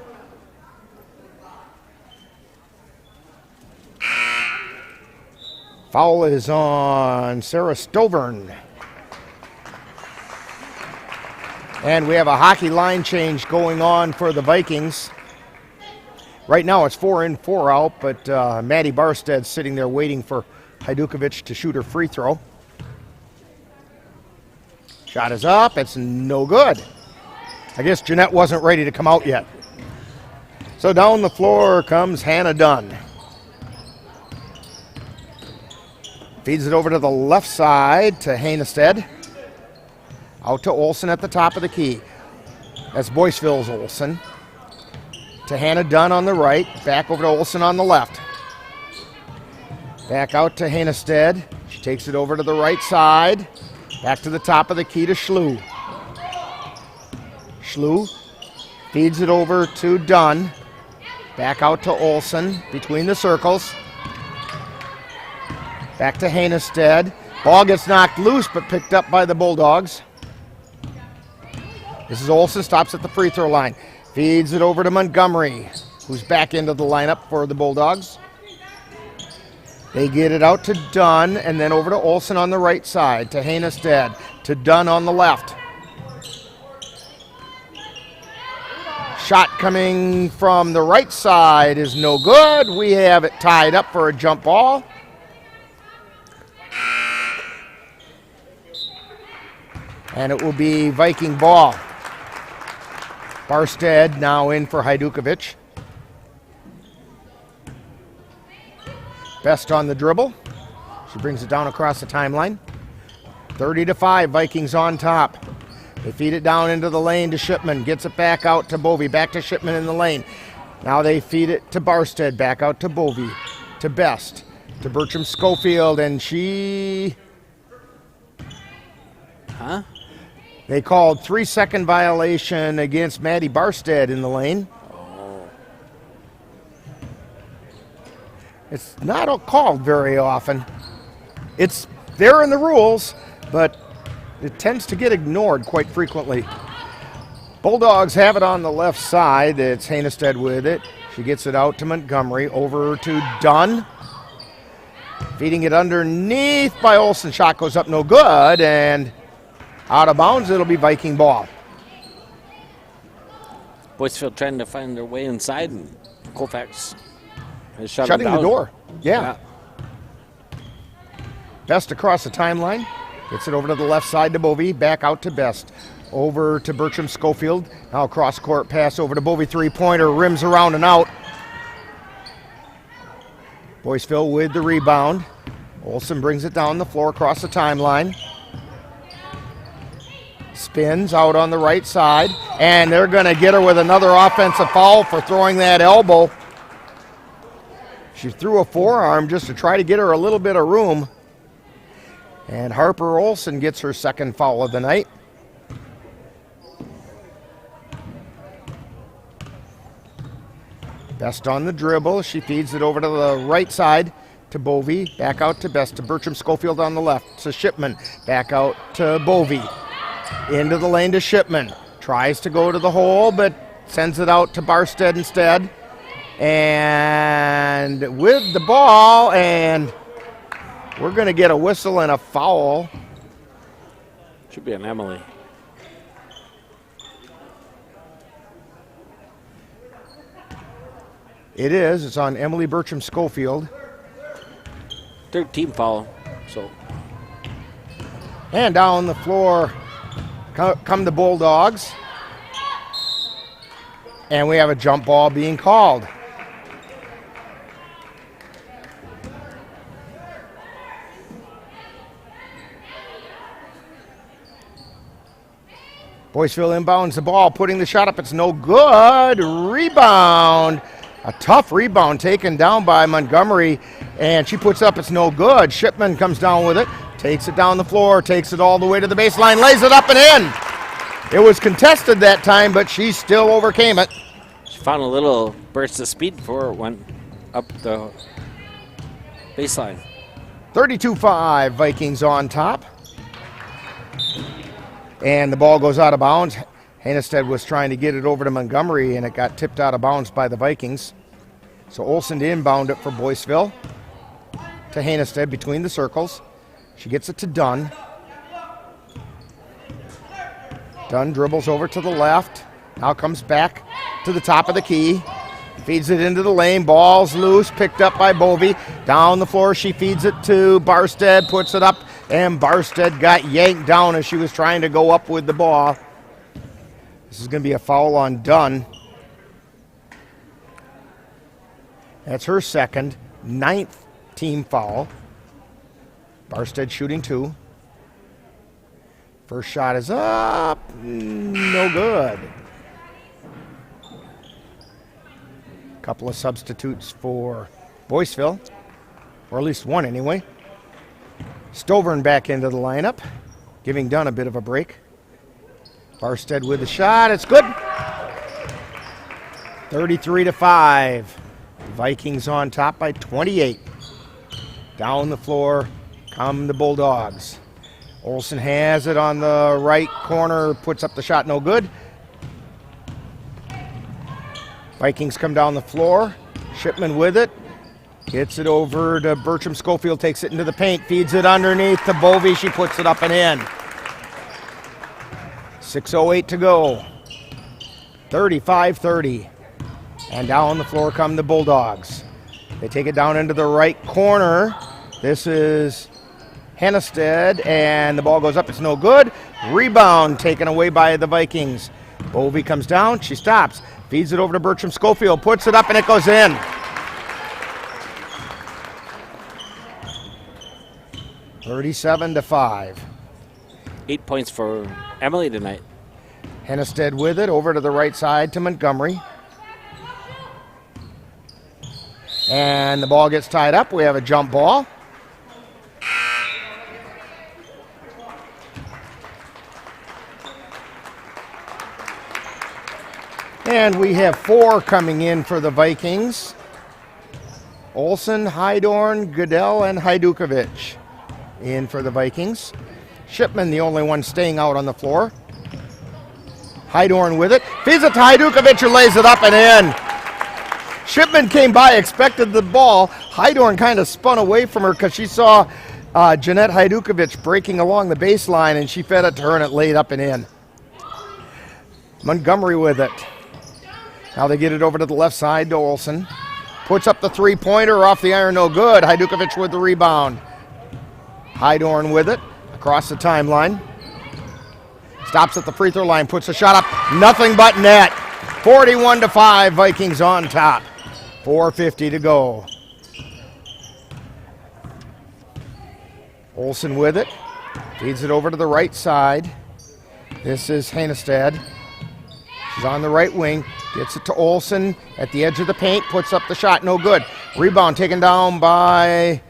Foul is on Sarah Stovern. And we have a hockey line change going on for the Vikings. Right now it's 4 in, 4 out, but Maddie Barsted's sitting there waiting for Hajdukovic to shoot her free throw. Shot is up, it's no good. I guess Jeanette wasn't ready to come out yet. So down the floor comes Hannah Dunn. Feeds it over to the left side to Hannestead. Out to Olsen at the top of the key. That's Boyceville's Olsen. To Hannah Dunn on the right. Back over to Olsen on the left. Back out to Hannestead. She takes it over to the right side. Back to the top of the key to Schlu. Schlu feeds it over to Dunn. Back out to Olsen between the circles. Back to Hannestead. Ball gets knocked loose but picked up by the Bulldogs. This is Olsen, stops at the free throw line. Feeds it over to Montgomery, who's back into the lineup for the Bulldogs. They get it out to Dunn, and then over to Olsen on the right side, to Hannestead, to Dunn on the left. Shot coming from the right side is no good. We have it tied up for a jump ball. And it will be Viking ball. Barstead now in for Hajdukovic. Best on the dribble. She brings it down across the timeline. 30-5, Vikings on top. They feed it down into the lane to Shipman. Gets it back out to Bovey. Back to Shipman in the lane. Now they feed it to Barstead. Back out to Bovey. To Best. To Bertram Schofield. And she... Huh? They called 3-second violation against Maddie Barstead in the lane. Oh. It's not called very often. It's there in the rules, but it tends to get ignored quite frequently. Bulldogs have it on the left side. It's Hainestead with it. She gets it out to Montgomery. Over to Dunn. Feeding it underneath by Olsen. Shot goes up no good, and out of bounds. It'll be Viking ball. Boyceville trying to find their way inside, and Colfax is shutting the door. Yeah. Best across the timeline. Gets it over to the left side to Bovey. Back out to Best. Over to Bertram Schofield. Now cross court pass over to Bovey. Three-pointer. Rims around and out. Boyceville with the rebound. Olsen brings it down the floor across the timeline. Spins out on the right side. And they're going to get her with another offensive foul for throwing that elbow. She threw a forearm just to try to get her a little bit of room. And Harper Olsen gets her second foul of the night. Best on the dribble. She feeds it over to the right side to Bovey. Back out to Best to Bertram Schofield on the left. To Shipman. Back out to Bovey. Into the lane to Shipman. Tries to go to the hole, but sends it out to Barstead instead. And with the ball, and we're going to get a whistle and a foul. Should be an Emily. It is. It's on Emily Bertram Schofield. Third team foul. So. And down the floor come the Bulldogs. And we have a jump ball being called. Boyceville inbounds the ball, putting the shot up. It's no good. Rebound. A tough rebound taken down by Montgomery, and she puts up. It's no good. Shipman comes down with it, takes it down the floor, takes it all the way to the baseline, lays it up and in. It was contested that time, but she still overcame it. She found a little burst of speed before it went up the baseline. 32-5, Vikings on top. And the ball goes out of bounds. Hainestead was trying to get it over to Montgomery, and it got tipped out of bounds by the Vikings. So Olsen to inbound it for Boyceville. To Hainestead between the circles. She gets it to Dunn. Dunn dribbles over to the left. Now comes back to the top of the key. Feeds it into the lane. Ball's loose. Picked up by Bovey. Down the floor she feeds it to Barstead. Puts it up. And Barstead got yanked down as she was trying to go up with the ball. This is going to be a foul on Dunn. That's her second, 9th team foul. Barstead shooting 2. First shot is up. No good. Couple of substitutes for Boyceville, or at least one anyway. Stovern back into the lineup, giving Dunn a bit of a break. Barstead with the shot. It's good. 33-5. Vikings on top by 28. Down the floor come the Bulldogs. Olsen has it on the right corner. Puts up the shot. No good. Vikings come down the floor. Shipman with it. Gets it over to Bertram Schofield. Takes it into the paint. Feeds it underneath to Bovey. She puts it up and in. 6:08 to go. 35-30. And down the floor come the Bulldogs. They take it down into the right corner. This is Hainestead, and the ball goes up. It's no good. Rebound taken away by the Vikings. Bovey comes down. She stops. Feeds it over to Bertram Schofield. Puts it up, and it goes in. 37-5. 8 points for Emily tonight. Hennestead with it, over to the right side to Montgomery. And the ball gets tied up. We have a jump ball. And we have 4 coming in for the Vikings. Olsen, Hydorn, Goodell, and Hajdukovic in for the Vikings. Shipman, the only one staying out on the floor. Hydorn with it. Feeds it to Hajdukovic, who lays it up and in. Shipman came by, expected the ball. Hydorn kind of spun away from her because she saw Jeanette Hajdukovic breaking along the baseline, and she fed it to her, and it laid up and in. Montgomery with it. Now they get it over to the left side to Olsen. Puts up the three-pointer off the iron, no good. Hajdukovic with the rebound. Hydorn with it across the timeline. Stops at the free throw line, puts a shot up, nothing but net. 41-5, Vikings on top. 4:50 to go. Olsen with it. Feeds it over to the right side. This is Hennestead. She's on the right wing. Gets it to Olsen at the edge of the paint. Puts up the shot. No good. Rebound taken down by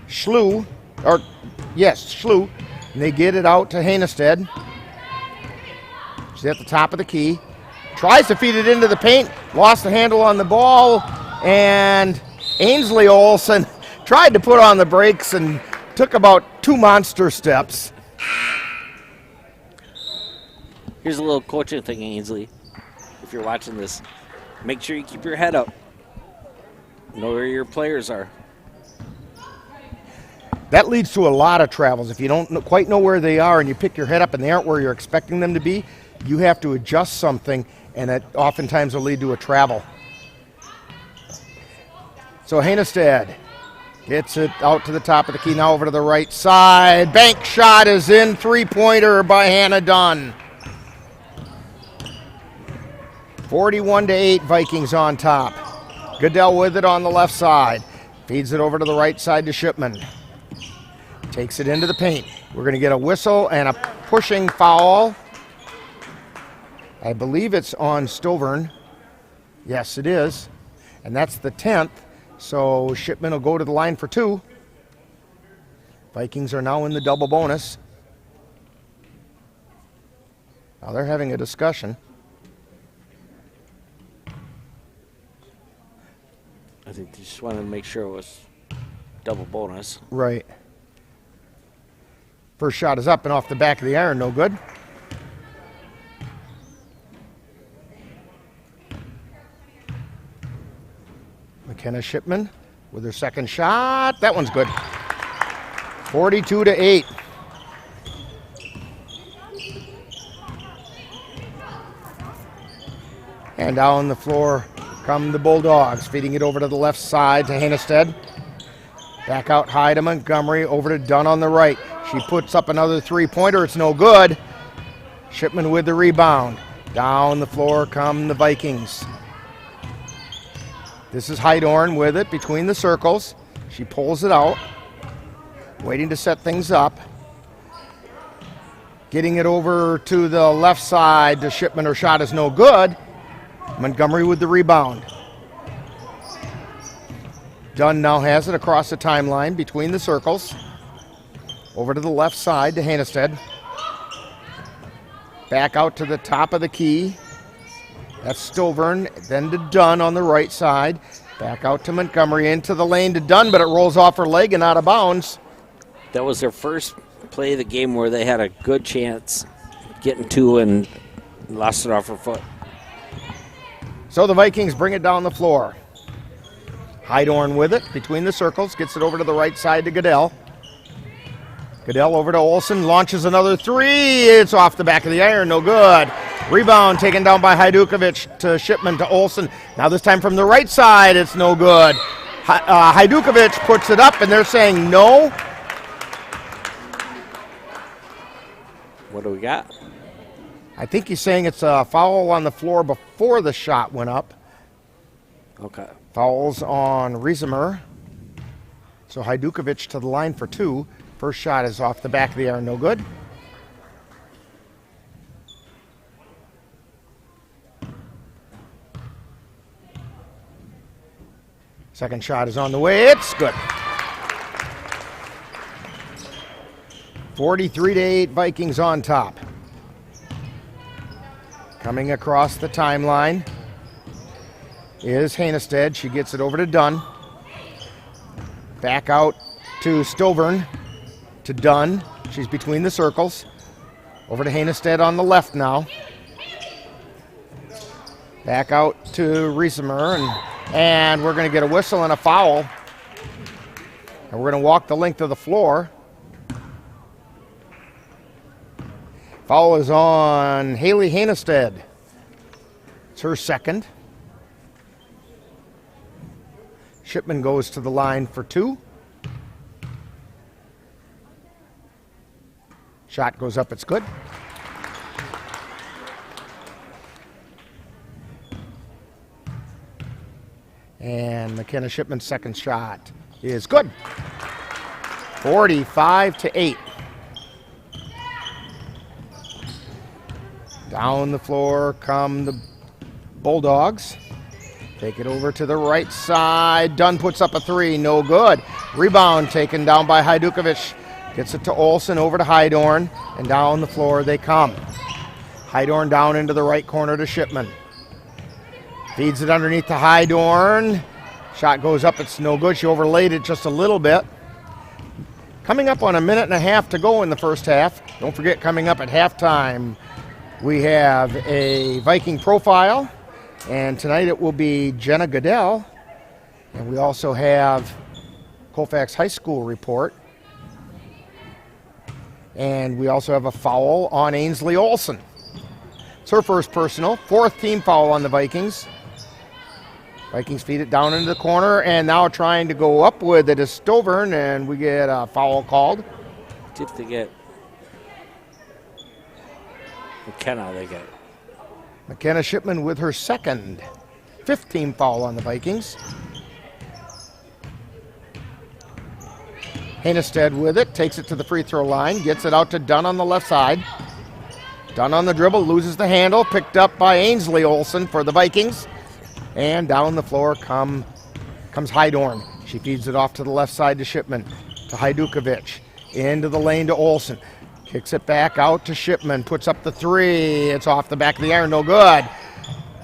Schlu. Schlu. And they get it out to Hennestead. She's at the top of the key. Tries to feed it into the paint. Lost the handle on the ball. And Ainsley Olsen tried to put on the brakes and took about 2 monster steps. Here's a little coaching thing, Ainsley. If you're watching this, make sure you keep your head up. Know where your players are. That leads to a lot of travels. If you don't quite know where they are and you pick your head up and they aren't where you're expecting them to be, you have to adjust something, and that oftentimes will lead to a travel. So Hennestead gets it out to the top of the key, now over to the right side. Bank shot is in, three-pointer by Hannah Dunn. 41-8, Vikings on top. Goodell with it on the left side. Feeds it over to the right side to Shipman. Takes it into the paint. We're going to get a whistle and a pushing foul. I believe it's on Stovern. Yes, it is. And that's the 10th. So Shipman will go to the line for 2. Vikings are now in the double bonus. Now they're having a discussion. I think they just wanted to make sure it was double bonus. Right. First shot is up and off the back of the iron, no good. McKenna Shipman with her second shot. That one's good. 42-8. And down the floor come the Bulldogs, feeding it over to the left side to Hennestead. Back out high to Montgomery, over to Dunn on the right. She puts up another three-pointer. It's no good. Shipman with the rebound. Down the floor come the Vikings. This is Hydorn with it between the circles. She pulls it out, waiting to set things up. Getting it over to the left side to Shipman. Her shot is no good. Montgomery with the rebound. Dunn now has it across the timeline between the circles. Over to the left side to Hennestead. Back out to the top of the key. That's Stovern. Then to Dunn on the right side. Back out to Montgomery into the lane to Dunn, but it rolls off her leg and out of bounds. That was their first play of the game where they had a good chance getting 2 and lost it off her foot. So the Vikings bring it down the floor. Hydorn with it between the circles. Gets it over to the right side to Goodell. Goodell over to Olsen. Launches another three. It's off the back of the iron. No good. Rebound taken down by Hajdukovic to Shipman to Olsen. Now this time from the right side. It's no good. Hajdukovic puts it up, and they're saying no. What do we got? I think he's saying it's a foul on the floor before the shot went up. Okay. Fouls on Riesemer. So Hajdukovic to the line for 2. First shot is off the back of the iron, no good. Second shot is on the way, it's good. 43-8, Vikings on top. Coming across the timeline is Hannestead. She gets it over to Dunn. Back out to Stovern, to Dunn. She's between the circles. Over to Hannestead on the left now. Back out to Riesemer, and we're going to get a whistle and a foul. And we're going to walk the length of the floor. Foul is on Haley Hannestead. It's her second. Shipman goes to the line for 2. Shot goes up, it's good. And McKenna Shipman's second shot is good. 45-8. Down the floor come the Bulldogs. Take it over to the right side. Dunn puts up a 3, no good. Rebound taken down by Hajdukovic. Gets it to Olsen, over to Hydorn, and down the floor they come. Hydorn down into the right corner to Shipman. Feeds it underneath to Hydorn. Shot goes up, it's no good. She overlaid it just a little bit. Coming up on a minute and a half to go in the first half. Don't forget, coming up at halftime, we have a Viking profile, and tonight it will be Jenna Goodell, and we also have Colfax High School report, and we also have a foul on Ainsley Olsen. It's her first personal, 4th team foul on the Vikings. Vikings feed it down into the corner, and now trying to go up with it is Stovern, and we get a foul called. If they get McKenna, they get. McKenna Shipman with her second, 5th team foul on the Vikings. Hannestead with it, takes it to the free throw line, gets it out to Dunn on the left side. Dunn on the dribble, loses the handle, picked up by Ainsley Olsen for the Vikings. And down the floor comes Hydorn. She feeds it off to the left side to Shipman, to Hajdukovic, into the lane to Olsen. Kicks it back out to Shipman, puts up the 3. It's off the back of the iron, no good.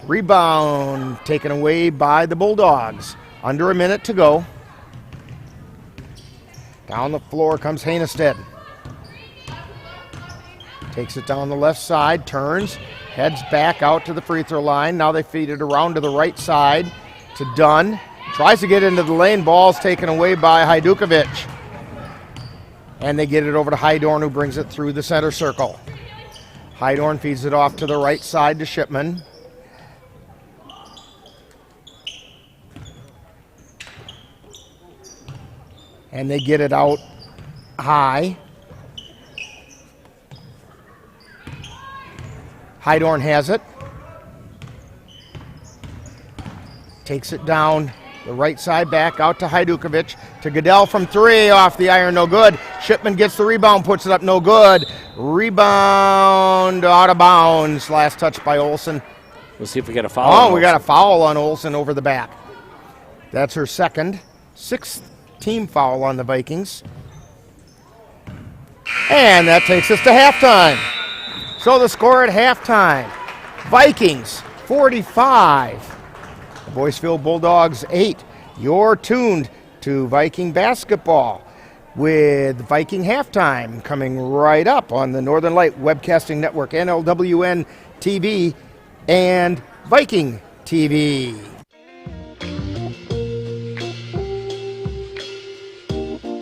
Rebound taken away by the Bulldogs. Under a minute to go. Down the floor comes Hannestead. Takes it down the left side, turns, heads back out to the free throw line. Now they feed it around to the right side to Dunn. Tries to get into the lane, ball's taken away by Hajdukovic. And they get it over to Hydorn, who brings it through the center circle. Hydorn feeds it off to the right side to Shipman. And they get it out high. Hydorn has it. Takes it down the right side, back out to Hajdukovic, to Goodell from 3, off the iron, no good. Shipman gets the rebound, puts it up, no good. Rebound out of bounds. Last touch by Olsen. We'll see if we get a foul. Oh, we got a foul on Olsen over the back. That's her second, 6th team foul on the Vikings. And that takes us to halftime. So the score at halftime, Vikings 45. Boyceville Bulldogs 8. You're tuned to Viking basketball with Viking halftime coming right up on the Northern Light Webcasting Network, NLWN-TV, and Viking TV.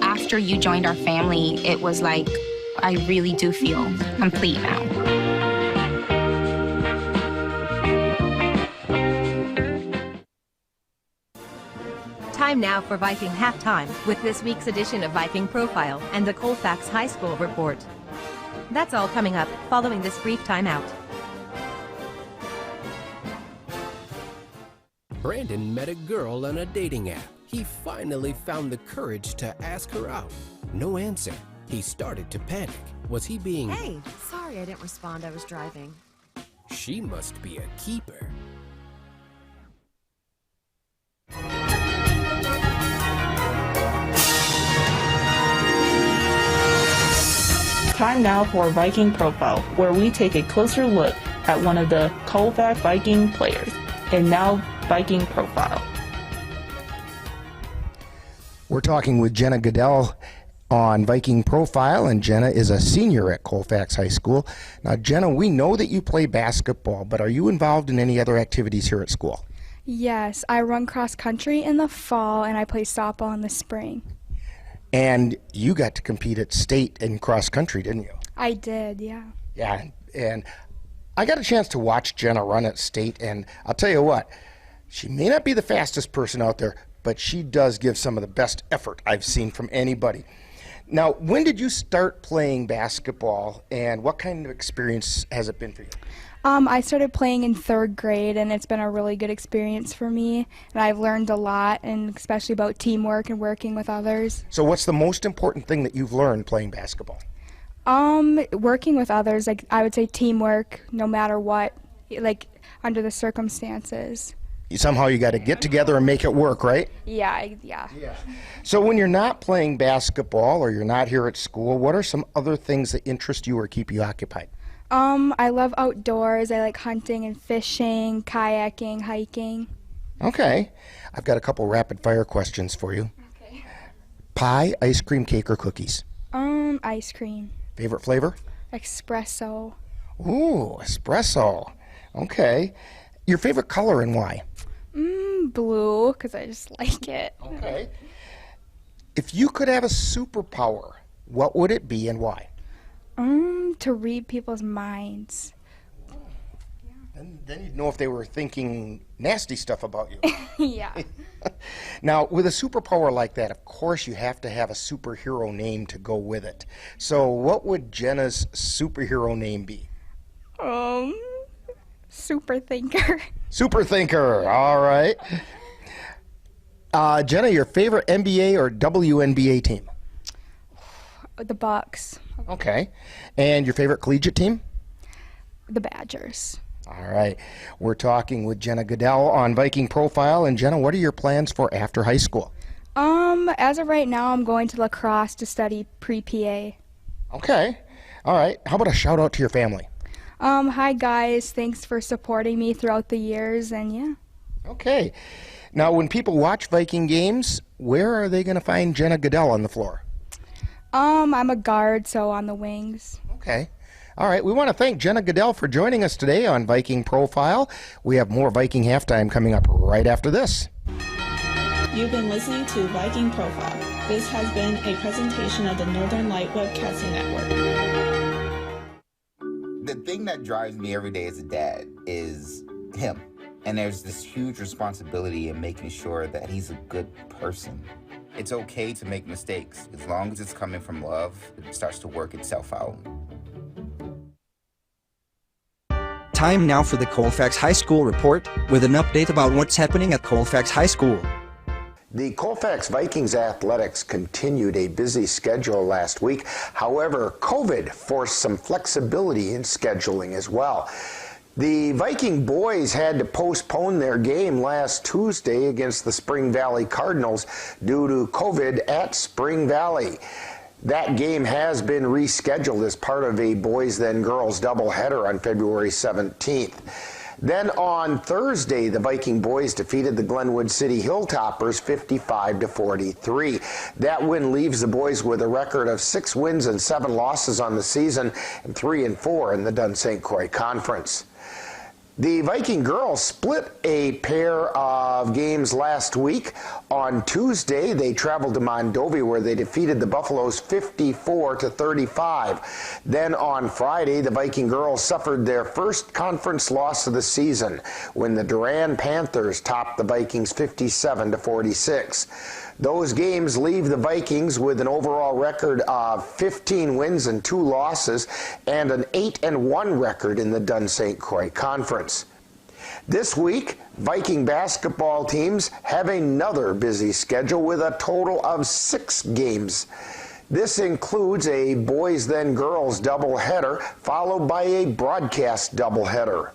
After you joined our family, it was like, I really do feel complete now. Time now for Viking Halftime with this week's edition of Viking Profile and the Colfax High School Report. That's all coming up following this brief timeout. Brandon met a girl on a dating app. He finally found the courage to ask her out. No answer. He started to panic. Was he being... Hey, sorry I didn't respond. I was driving. She must be a keeper. Time now for Viking Profile, where we take a closer look at one of the Colfax Viking players. And now, Viking Profile. We're talking with Jenna Goodell on Viking Profile, and Jenna is a senior at Colfax High School. Now, Jenna, we know that you play basketball, but are you involved in any other activities here at school? Yes, I run cross country in the fall and I play softball in the spring. And you got to compete at state in cross country, didn't you? I did, yeah. Yeah, and I got a chance to watch Jenna run at state, and I'll tell you what, she may not be the fastest person out there, but she does give some of the best effort I've seen from anybody. Now, when did you start playing basketball, and what kind of experience has it been for you? I started playing in 3rd grade, and it's been a really good experience for me, and I've learned a lot, and especially about teamwork and working with others. So what's the most important thing that you've learned playing basketball? Working with others, like I would say teamwork, no matter what, like under the circumstances. Somehow you got to get together and make it work, right? Yeah. So when you're not playing basketball or you're not here at school, what are some other things that interest you or keep you occupied? I love outdoors. I like hunting and fishing, kayaking, hiking. Okay. I've got a couple rapid fire questions for you. Okay. Pie, ice cream, cake, or cookies? Ice cream. Favorite flavor? Espresso. Ooh, espresso. Okay. Your favorite color and why? Blue, because I just like it. Okay. If you could have a superpower, what would it be and why? To read people's minds. Then you'd know if they were thinking nasty stuff about you. Yeah. Now, with a superpower like that, of course you have to have a superhero name to go with it. So what would Jenna's superhero name be? Super thinker. Super thinker, all right. Jenna, your favorite NBA or WNBA team? The Bucks. Okay. And your favorite collegiate team? The Badgers. All right. We're talking with Jenna Goodell on Viking Profile. And Jenna, what are your plans for after high school? As of right now, I'm going to lacrosse to study pre-PA. Okay. All right. How about a shout out to your family? Hi guys. Thanks for supporting me throughout the years, and yeah. Okay. Now, when people watch Viking games, where are they going to find Jenna Goodell on the floor? I'm a guard, so on the wings. Okay. All right. We want to thank Jenna Goodell for joining us today on Viking Profile. We have more Viking Halftime coming up right after this. You've been listening to Viking Profile. This has been a presentation of the Northern Light Webcasting Network. The thing that drives me every day as a dad is him. And there's this huge responsibility in making sure that he's a good person. It's okay to make mistakes. As long as it's coming from love, it starts to work itself out. Time now for the Colfax High School Report with an update about what's happening at Colfax High School. The Colfax Vikings athletics continued a busy schedule last week. However, COVID forced some flexibility in scheduling as well. The Viking boys had to postpone their game last Tuesday against the Spring Valley Cardinals due to COVID at Spring Valley. That game has been rescheduled as part of a boys then girls doubleheader on February 17th. Then on Thursday, the Viking boys defeated the Glenwood City Hilltoppers 55-43. That win leaves the boys with a record of 6 wins and 7 losses on the season and 3-4 in the Dun St. Croix Conference. The Viking girls split a pair of games last week. On Tuesday, they traveled to Mondovi where they defeated the Buffaloes 54-35. Then on Friday, the Viking girls suffered their first conference loss of the season when the Durand Panthers topped the Vikings 57-46. Those games leave the Vikings with an overall record of 15 wins and 2 losses and an 8-1 record in the Dun St. Croix Conference. This week, Viking basketball teams have another busy schedule with a total of 6 games. This includes a boys then girls doubleheader, followed by a broadcast doubleheader.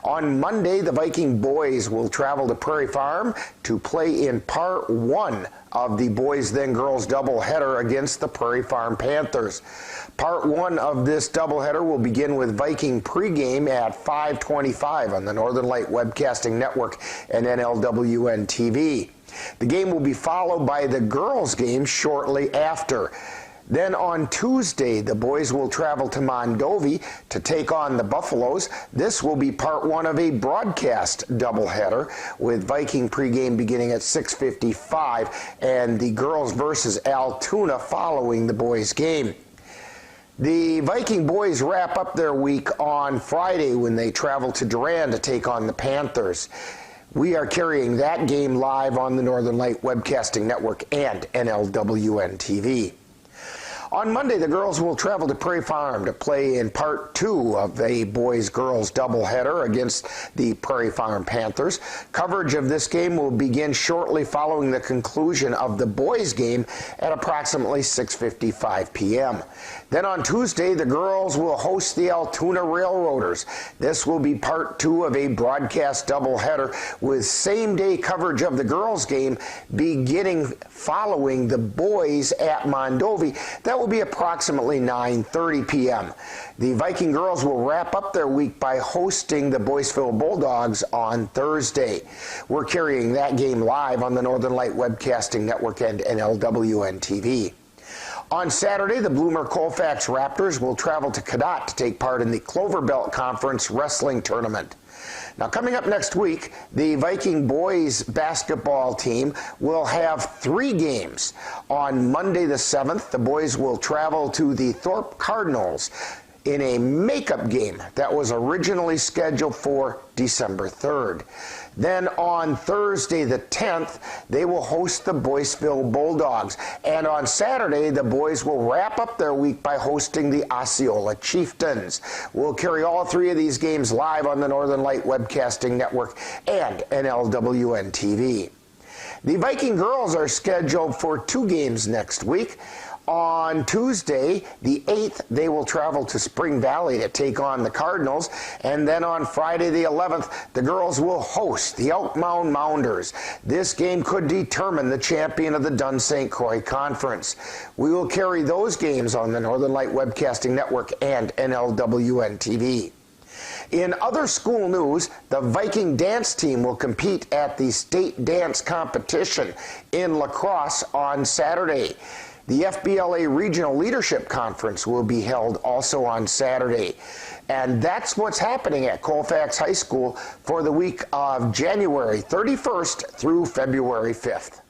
On Monday, the Viking boys will travel to Prairie Farm to play in part 1 of the boys then girls doubleheader against the Prairie Farm Panthers. Part 1 of this doubleheader will begin with Viking pregame at 5:25 on the Northern Light Webcasting Network and NLWN-TV. The game will be followed by the girls' game shortly after. Then on Tuesday, the boys will travel to Mondovi to take on the Buffaloes. This will be part 1 of a broadcast doubleheader with Viking pregame beginning at 6:55 and the girls versus Altoona following the boys' game. The Viking boys wrap up their week on Friday when they travel to Durand to take on the Panthers. We are carrying that game live on the Northern Light Webcasting Network and NLWN-TV. On Monday, the girls will travel to Prairie Farm to play in part 2 of a boys-girls doubleheader against the Prairie Farm Panthers. Coverage of this game will begin shortly following the conclusion of the boys' game at approximately 6:55 p.m. Then on Tuesday, the girls will host the Altoona Railroaders. This will be part 2 of a broadcast doubleheader with same-day coverage of the girls' game beginning following the boys at Mondovi. That will be approximately 9:30 p.m. The Viking girls will wrap up their week by hosting the Boyceville Bulldogs on Thursday. We're carrying that game live on the Northern Light Webcasting Network and NLWN-TV. On Saturday, the Bloomer Colfax Raptors will travel to Cadott to take part in the Clover Belt Conference Wrestling Tournament. Now, coming up next week, the Viking boys basketball team will have 3 games. On Monday the 7th, the boys will travel to the Thorpe Cardinals in a makeup game that was originally scheduled for December 3rd. Then on Thursday the 10th, they will host the Boyceville Bulldogs. And on Saturday, the boys will wrap up their week by hosting the Osceola Chieftains. We'll carry all 3 of these games live on the Northern Light Webcasting Network and NLWN-TV. The Viking girls are scheduled for 2 games next week. On Tuesday, the 8th, they will travel to Spring Valley to take on the Cardinals. And then on Friday the 11th, the girls will host the Elk Mound Mounders. This game could determine the champion of the Dunn St. Croix Conference. We will carry those games on the Northern Light Webcasting Network and NLWN-TV. In other school news, the Viking dance team will compete at the state dance competition in La Crosse on Saturday. The FBLA Regional Leadership Conference will be held also on Saturday. And that's what's happening at Colfax High School for the week of January 31st through February 5th.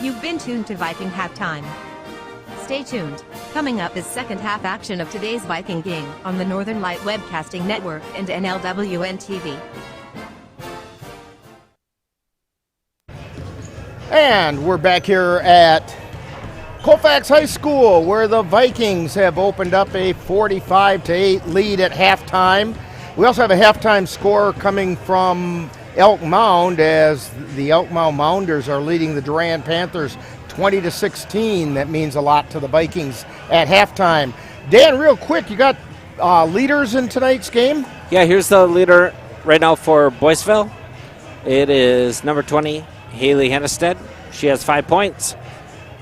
You've been tuned to Viking Halftime. Stay tuned. Coming up is second half action of today's Viking game on the Northern Light Webcasting Network and NLWN-TV. And we're back here at Colfax High School, where the Vikings have opened up a 45-8 lead at halftime. We also have a halftime score coming from Elk Mound, as the Elk Mound Mounders are leading the Durand Panthers 20-16. That means a lot to the Vikings at halftime. Dan, real quick, you got leaders in tonight's game? Yeah, here's the leader right now for Boyceville. It is number 20, Haley Hennestead. She has 5 points.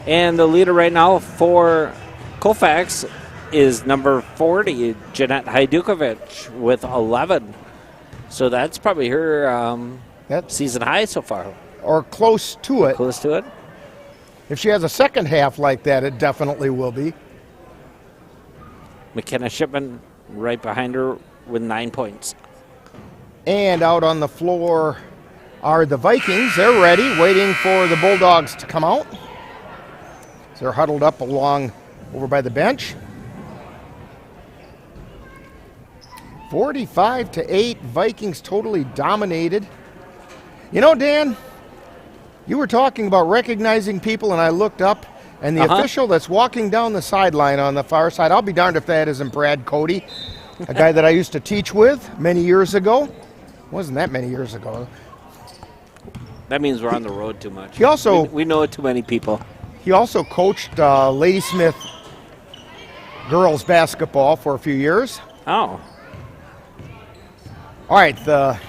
And the leader right now for Colfax is number 40, Jeanette Hajdukovic, with 11. So that's probably her season high so far. Or close to it. Close to it. If she has a second half like that, it definitely will be. McKenna Shipman right behind her with 9 points. And out on the floor are the Vikings. They're ready, waiting for the Bulldogs to come out. So they're huddled up along over by the bench. 45-8, Vikings totally dominated. You know, Dan, you were talking about recognizing people, and I looked up, and the official that's walking down the sideline on the far side, I'll be darned if that isn't Brad Cody, a guy that I used to teach with many years ago. Wasn't that many years ago. That means we're on the road too much. He also we know too many people. He also coached Ladysmith girls basketball for a few years. Oh. All right, the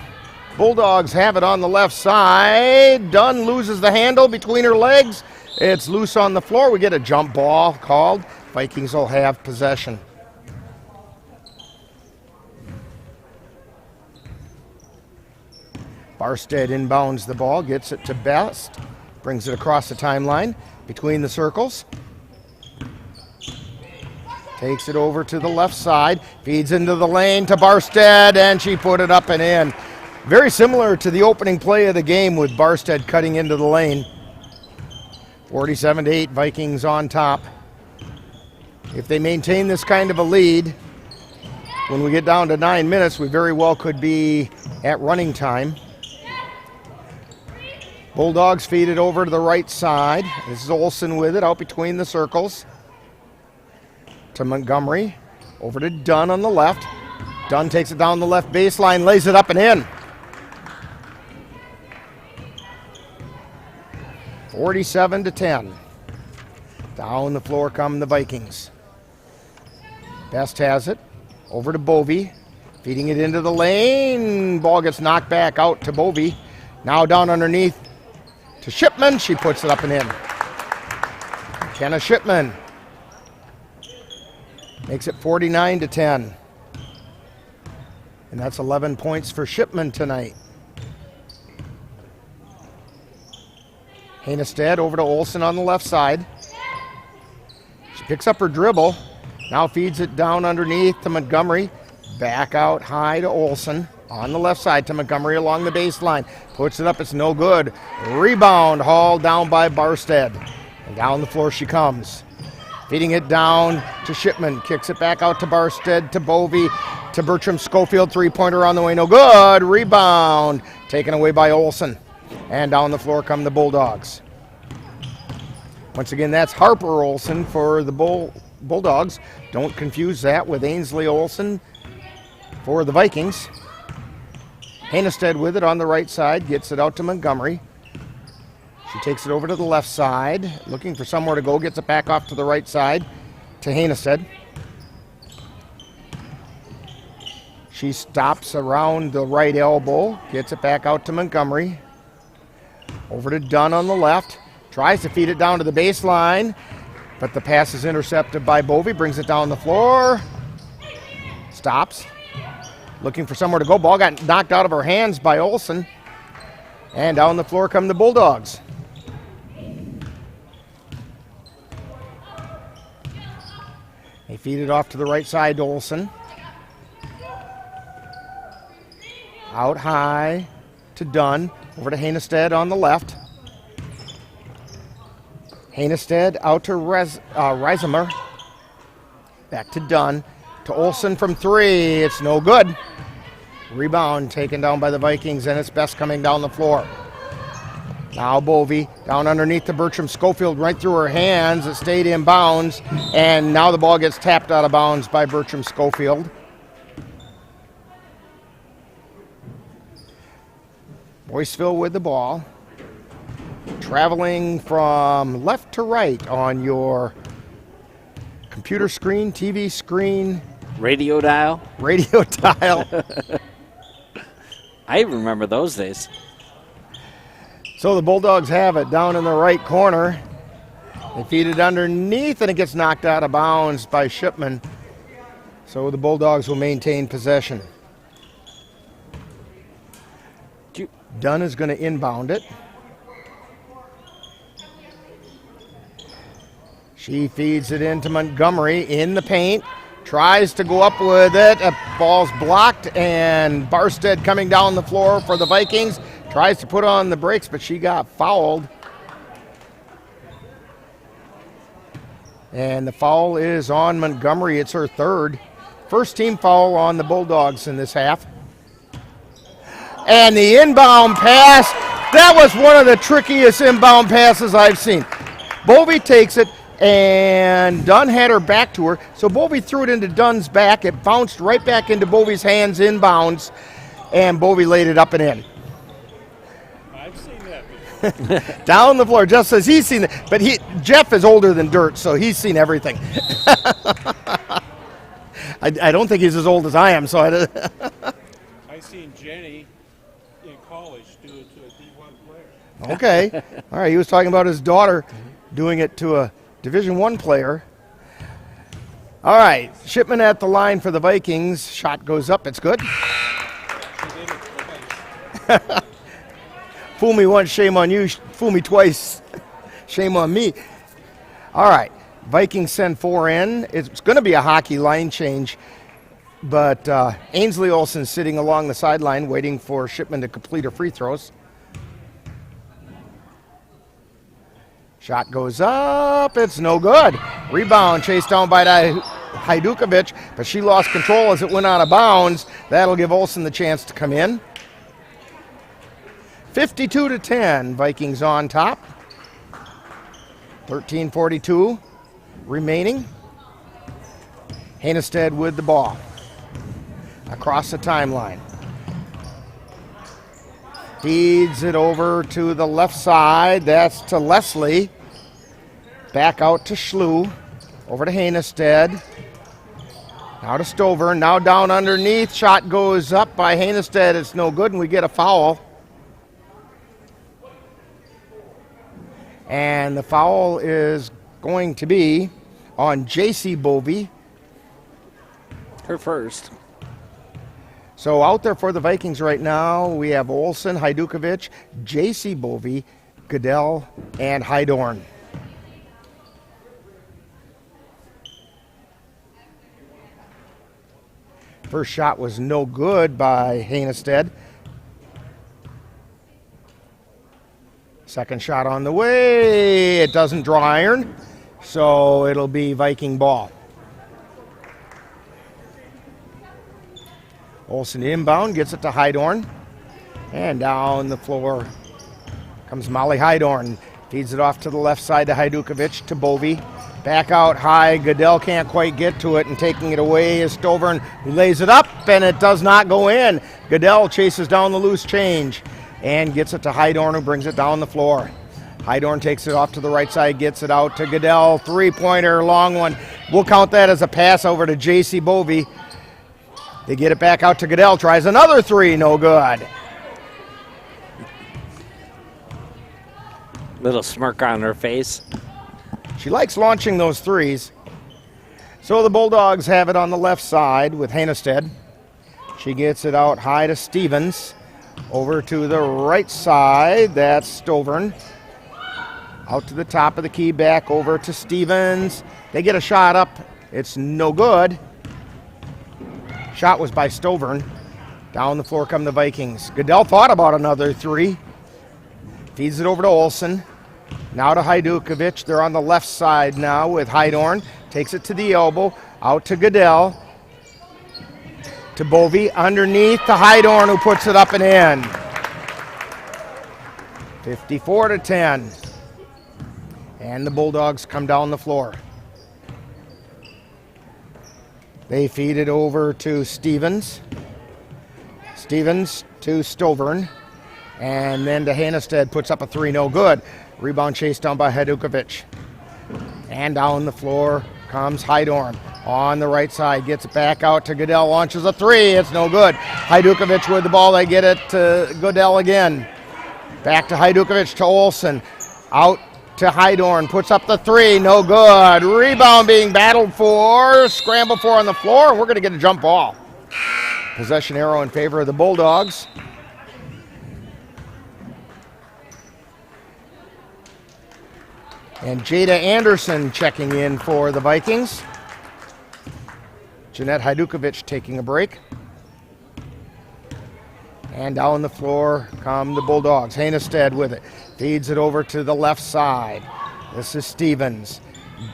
Bulldogs have it on the left side. Dunn loses the handle between her legs. It's loose on the floor. We get a jump ball called. Vikings will have possession. Barstead inbounds the ball, gets it to Best, brings it across the timeline between the circles. Takes it over to the left side, feeds into the lane to Barstead, and she put it up and in. Very similar to the opening play of the game with Barstead cutting into the lane. 47-8, Vikings on top. If they maintain this kind of a lead, when we get down to 9 minutes, we very well could be at running time. Bulldogs feed it over to the right side. This is Olsen with it out between the circles. To Montgomery, over to Dunn on the left. Dunn takes it down the left baseline, lays it up and in. 47-10. Down the floor come the Vikings. Best has it, over to Bovey, feeding it into the lane. Ball gets knocked back out to Bovey. Now down underneath to Shipman. She puts it up and in. Kenna Shipman makes it 49-10. And that's 11 points for Shipman tonight. Hainestead over to Olsen on the left side. She picks up her dribble. Now feeds it down underneath to Montgomery. Back out high to Olsen. On the left side to Montgomery along the baseline. Puts it up, it's no good. Rebound hauled down by Barstead. And down the floor she comes. Feeding it down to Shipman. Kicks it back out to Barstead, to Bovey, to Bertram Schofield. Three-pointer on the way, no good. Rebound taken away by Olsen. And down the floor come the Bulldogs. Once again, that's Harper Olsen for the Bulldogs. Don't confuse that with Ainsley Olsen for the Vikings. Hainestead with it on the right side, gets it out to Montgomery. She takes it over to the left side, looking for somewhere to go, gets it back off to the right side to Hainestead. She stops around the right elbow, gets it back out to Montgomery. Over to Dunn on the left, tries to feed it down to the baseline, but the pass is intercepted by Bovey, brings it down the floor, stops. Looking for somewhere to go. Ball got knocked out of her hands by Olsen. And down the floor come the Bulldogs. They feed it off to the right side to Olsen. Out high to Dunn. Over to Hainestead on the left. Hainestead out to Reisemer. Back to Dunn. To Olsen from three. It's no good. Rebound taken down by the Vikings, and it's Best coming down the floor. Now Bovey down underneath to Bertram Schofield, right through her hands. It stayed in bounds, and now the ball gets tapped out of bounds by Bertram Schofield. Boyceville with the ball. Traveling from left to right on your computer screen, TV screen. Radio dial. Radio dial. I remember those days. So the Bulldogs have it down in the right corner. They feed it underneath, and it gets knocked out of bounds by Shipman. So the Bulldogs will maintain possession. Dunn is going to inbound it. She feeds it into Montgomery in the paint. Tries to go up with it. Ball's blocked, and Barstead coming down the floor for the Vikings. Tries to put on the brakes, but she got fouled. And the foul is on Montgomery. It's her third. First team foul on the Bulldogs in this half. And the inbound pass, that was one of the trickiest inbound passes I've seen. Bovey takes it, and Dunn had her back to her, so Bovey threw it into Dunn's back. It bounced right back into Bovey's hands inbounds, and Bovey laid it up and in. I've seen that Down the floor, just as he's seen it. But Jeff is older than dirt, so he's seen everything. I don't think he's as old as I am, so I seen Jenny in college do it to a D1 player. Okay. All right, he was talking about his daughter doing it to a Division I player. All right, Shipman at the line for the Vikings. Shot goes up. It's good. Fool me once, shame on you. Fool me twice, shame on me. All right, Vikings send 4 in. It's going to be a hockey line change, but Ainsley Olsen sitting along the sideline waiting for Shipman to complete her free throws. Shot goes up. It's no good. Rebound chased down by Hajdukovic, but she lost control as it went out of bounds. That'll give Olsen the chance to come in. 52-10, Vikings on top. 13:42 remaining. Hainested with the ball across the timeline. Feeds it over to the left side. That's to Leslie. Back out to Schlu. Over to Hainested. Now to Stover. Now down underneath. Shot goes up by Hainested. It's no good, and we get a foul. And the foul is going to be on J.C. Bovey. Her first. So out there for the Vikings right now, we have Olsen, Hajdukovic, J.C. Bovey, Goodell, and Hydorn. First shot was no good by Hainested. Second shot on the way. It doesn't draw iron, so it'll be Viking ball. Olsen inbound, gets it to Hydorn. And down the floor comes Molly Hydorn. Feeds it off to the left side to Hajdukovic, to Bovey. Back out high. Goodell can't quite get to it, and taking it away is Stovern, who lays it up, and it does not go in. Goodell chases down the loose change and gets it to Hydorn, who brings it down the floor. Hydorn takes it off to the right side, gets it out to Goodell. Three-pointer, long one. We'll count that as a pass over to J.C. Bovey. They get it back out to Goodell. Tries another three, no good. Little smirk on her face. She likes launching those threes. So the Bulldogs have it on the left side with Hainested. She gets it out high to Stevens. Over to the right side, that's Stovern. Out to the top of the key, back over to Stevens. They get a shot up. It's no good. Shot was by Stovern. Down the floor come the Vikings. Goodell thought about another three. Feeds it over to Olsen. Now to Hajdukovic. They're on the left side now with Hydorn. Takes it to the elbow. Out to Goodell. To Bovey. Underneath to Hydorn, who puts it up and in. 54-10. And the Bulldogs come down the floor. They feed it over to Stevens. Stevens to Stovern. And then to Hainested, puts up a three, no good. Rebound chased down by Hajdukovic. And down the floor comes Hydorn. On the right side, gets it back out to Goodell, launches a three, it's no good. Hajdukovic with the ball, they get it to Goodell again. Back to Hajdukovic to Olsen. Out to Hydorn, puts up the three, no good. Rebound being battled for, scramble for on the floor, and we're going to get a jump ball. Possession arrow in favor of the Bulldogs. And Jada Anderson checking in for the Vikings. Jeanette Hajdukovic taking a break. And down the floor come the Bulldogs. Hainested with it. Feeds it over to the left side. This is Stevens.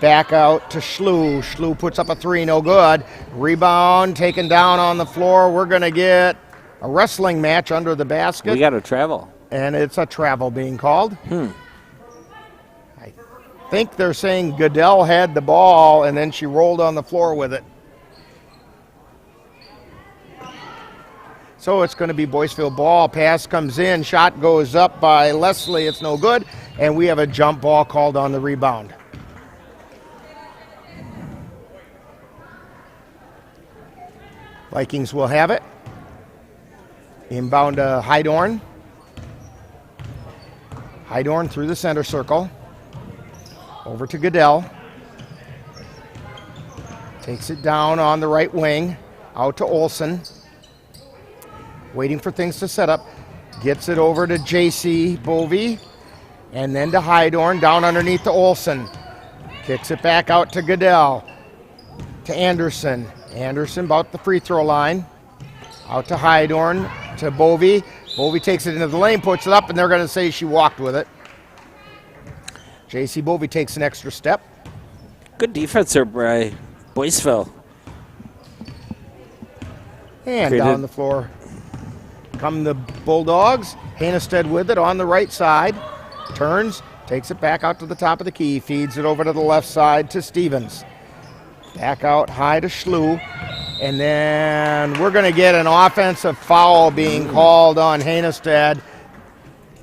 Back out to Schlu. Schlu puts up a three, no good. Rebound taken down on the floor. We're going to get a wrestling match under the basket. We got to travel. And it's a travel being called. I think they're saying Goodell had the ball and then she rolled on the floor with it. So it's going to be Boyceville ball. Pass comes in. Shot goes up by Leslie. It's no good. And we have a jump ball called on the rebound. Vikings will have it. Inbound to Hydorn. Hydorn through the center circle. Over to Goodell. Takes it down on the right wing. Out to Olson. Waiting for things to set up. Gets it over to J.C. Bovey. And then to Hydorn. Down underneath to Olson. Kicks it back out to Goodell. To Anderson. Anderson about the free throw line. Out to Hydorn. To Bovey. Bovey takes it into the lane, puts it up, and they're going to say she walked with it. J.C. Bovey takes an extra step. Good defense there by Boyceville. And down the floor come the Bulldogs. Hannestead with it on the right side. Turns, takes it back out to the top of the key, feeds it over to the left side to Stevens. Back out high to Schlew. And then we're going to get an offensive foul being called on Hannestead.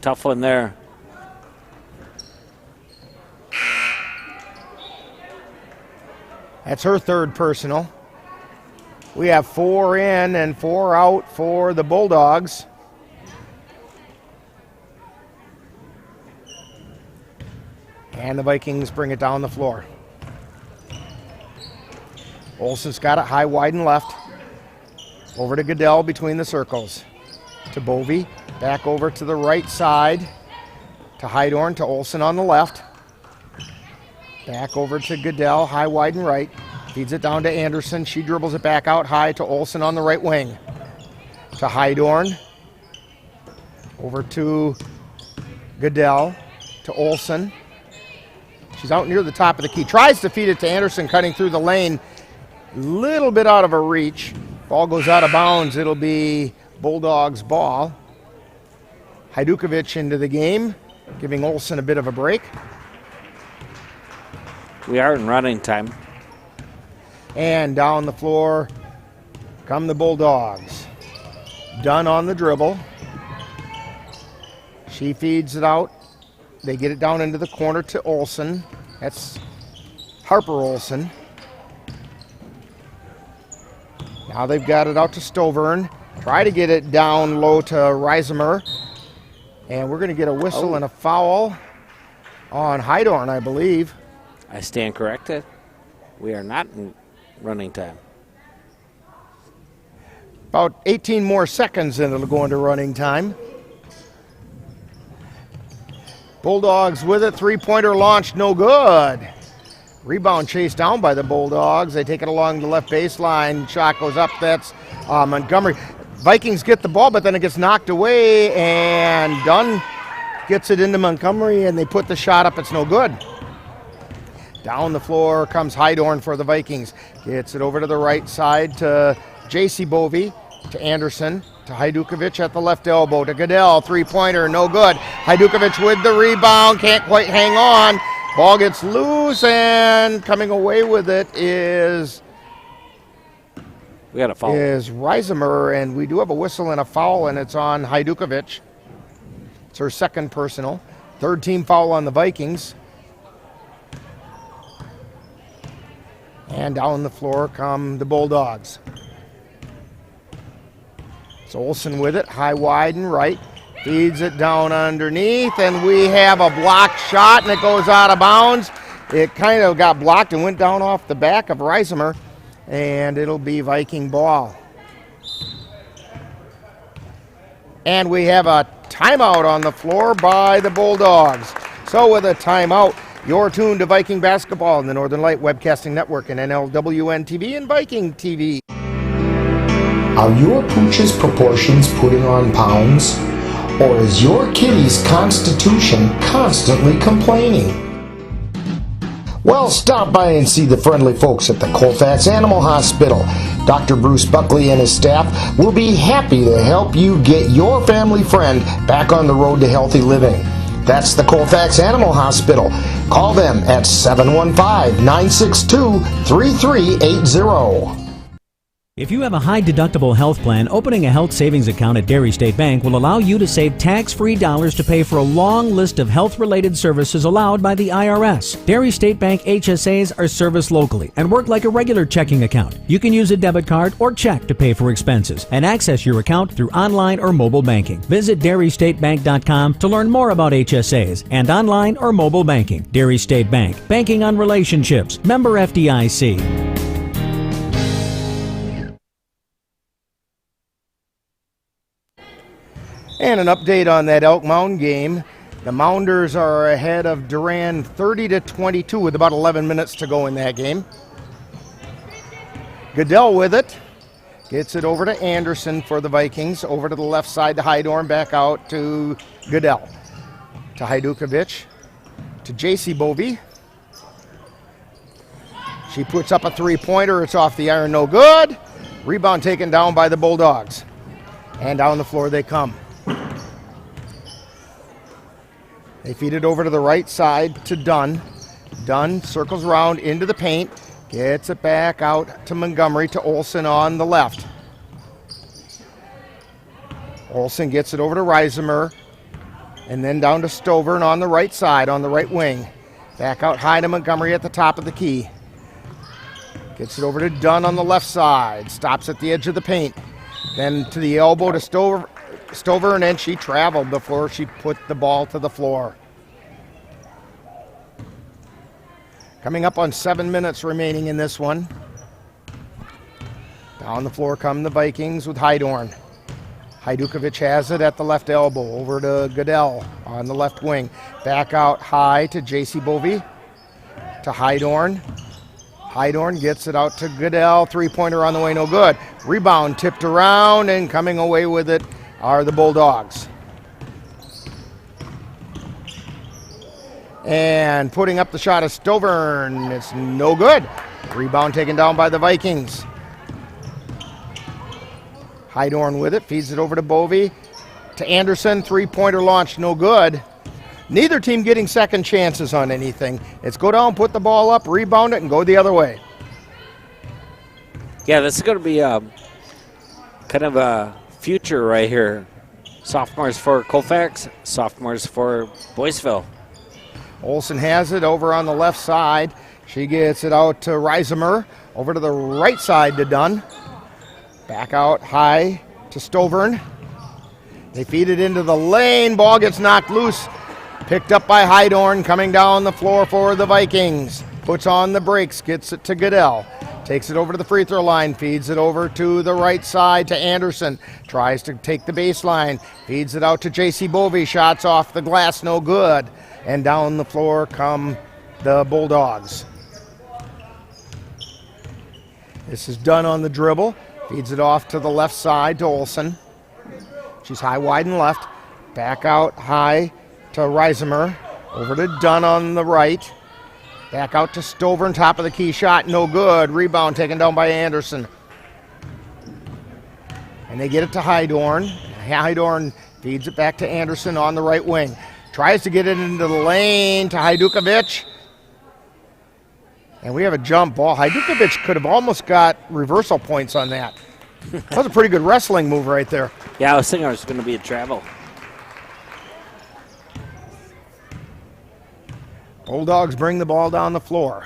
Tough one there. That's her third personal. We have 4 in and 4 out for the Bulldogs. And the Vikings bring it down the floor. Olson's got it high, wide, and left. Over to Goodell between the circles. To Bovey. Back over to the right side. To Hydorn, to Olson on the left. Back over to Goodell, high, wide, and right. Feeds it down to Anderson. She dribbles it back out high to Olson on the right wing. To Hydorn. Over to Goodell. To Olson. She's out near the top of the key. Tries to feed it to Anderson, cutting through the lane. Little bit out of her reach. Ball goes out of bounds. It'll be Bulldogs ball. Hajdukovic into the game, giving Olson a bit of a break. We are in running time. And down the floor come the Bulldogs. Dunn on the dribble. She feeds it out. They get it down into the corner to Olson. That's Harper Olson. Now they've got it out to Stovern. Try to get it down low to Reisemer. And we're going to get a whistle and a foul on Hydorn, I believe. I stand corrected. We are not in running time. About 18 more seconds and it'll go into running time. Bulldogs with it. Three-pointer launched, no good. Rebound chased down by the Bulldogs. They take it along the left baseline. Shot goes up. That's Montgomery. Vikings get the ball, but then it gets knocked away, and Dunn gets it into Montgomery, and they put the shot up. It's no good. Down the floor comes Hydorn for the Vikings. Gets it over to the right side to J.C. Bovey, to Anderson, to Hajdukovic at the left elbow, to Goodell. Three-pointer, no good. Hajdukovic with the rebound, can't quite hang on. Ball gets loose, and coming away with it is... We got a foul. Is Reisemer, and we do have a whistle and a foul, and it's on Hajdukovic. It's her second personal. Third team foul on the Vikings. And down the floor come the Bulldogs. So Olson with it, high, wide, and right. Feeds it down underneath, and we have a blocked shot, and it goes out of bounds. It kind of got blocked and went down off the back of Reisemer, and it'll be Viking ball. And we have a timeout on the floor by the Bulldogs. So with a timeout, you're tuned to Viking basketball on the Northern Light Webcasting Network and NLWN-TV and Viking TV. Are your pooch's proportions putting on pounds? Or is your kitty's constitution constantly complaining? Well, stop by and see the friendly folks at the Colfax Animal Hospital. Dr. Bruce Buckley and his staff will be happy to help you get your family friend back on the road to healthy living. That's the Colfax Animal Hospital. Call them at 715-962-3380. If you have a high-deductible health plan, opening a health savings account at Dairy State Bank will allow you to save tax-free dollars to pay for a long list of health-related services allowed by the IRS. Dairy State Bank HSAs are serviced locally and work like a regular checking account. You can use a debit card or check to pay for expenses and access your account through online or mobile banking. Visit DairyStateBank.com to learn more about HSAs and online or mobile banking. Dairy State Bank, banking on relationships. Member FDIC. And an update on that Elk Mound game. The Mounders are ahead of Duran 30-22 with about 11 minutes to go in that game. Goodell with it. Gets it over to Anderson for the Vikings. Over to the left side to Hydorn. Back out to Goodell. To Hajdukovic. To J.C. Bovey. She puts up a three-pointer. It's off the iron. No good. Rebound taken down by the Bulldogs. And down the floor they come. They feed it over to the right side to Dunn. Dunn circles around into the paint. Gets it back out to Montgomery to Olsen on the left. Olsen gets it over to Reisemer. And then down to Stovern on the right side, on the right wing. Back out high to Montgomery at the top of the key. Gets it over to Dunn on the left side. Stops at the edge of the paint. Then to the elbow to Stover, and then she traveled before she put the ball to the floor. Coming up on 7 minutes remaining in this one. Down the floor come the Vikings with Hydorn. Hajdukovic has it at the left elbow. Over to Goodell on the left wing. Back out high to J.C. Bovey. To Hydorn. Hydorn gets it out to Goodell. Three-pointer on the way, no good. Rebound tipped around, and coming away with it are the Bulldogs. And putting up the shot is Stovern. It's no good. Rebound taken down by the Vikings. Hydorn with it, feeds it over to Bovey. To Anderson, three-pointer launched, no good. Neither team getting second chances on anything. It's go down, put the ball up, rebound it, and go the other way. Yeah, this is going to be kind of a future right here. Sophomores for Colfax, sophomores for Boyceville. Olsen has it over on the left side. She gets it out to Reisemer. Over to the right side to Dunn. Back out high to Stovern. They feed it into the lane. Ball gets knocked loose. Picked up by Hydorn, coming down the floor for the Vikings. Puts on the brakes, gets it to Goodell. Takes it over to the free throw line, feeds it over to the right side to Anderson. Tries to take the baseline, feeds it out to J.C. Bovey. Shots off the glass, no good. And down the floor come the Bulldogs. This is done on the dribble. Feeds it off to the left side to Olsen. She's high, wide, and left. Back out high to Reisemer. Over to Dunn on the right. Back out to Stovern, top of the key shot, no good. Rebound taken down by Anderson. And they get it to Hydorn. Hydorn feeds it back to Anderson on the right wing. Tries to get it into the lane to Hajdukovic. And we have a jump ball. Hajdukovic could have almost got reversal points on that. That was a pretty good wrestling move right there. Yeah, I was thinking it was going to be a travel. Bulldogs bring the ball down the floor.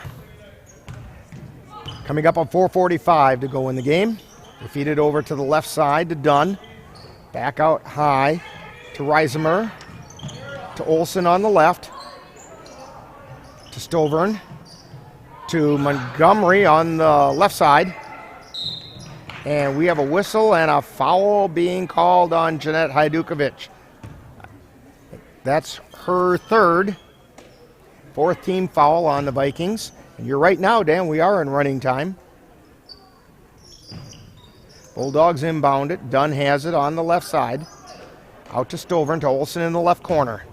Coming up on 4:45 to go in the game. They feed it over to the left side to Dunn. Back out high to Reisemer. To Olsen on the left. To Stovern. To Montgomery on the left side. And we have a whistle and a foul being called on Jeanette Hajdukovic. That's her third. Fourth team foul on the Vikings. And you're right now, Dan, we are in running time. Bulldogs inbound it. Dunn has it on the left side. Out to Stovern, to Olsen in the left corner.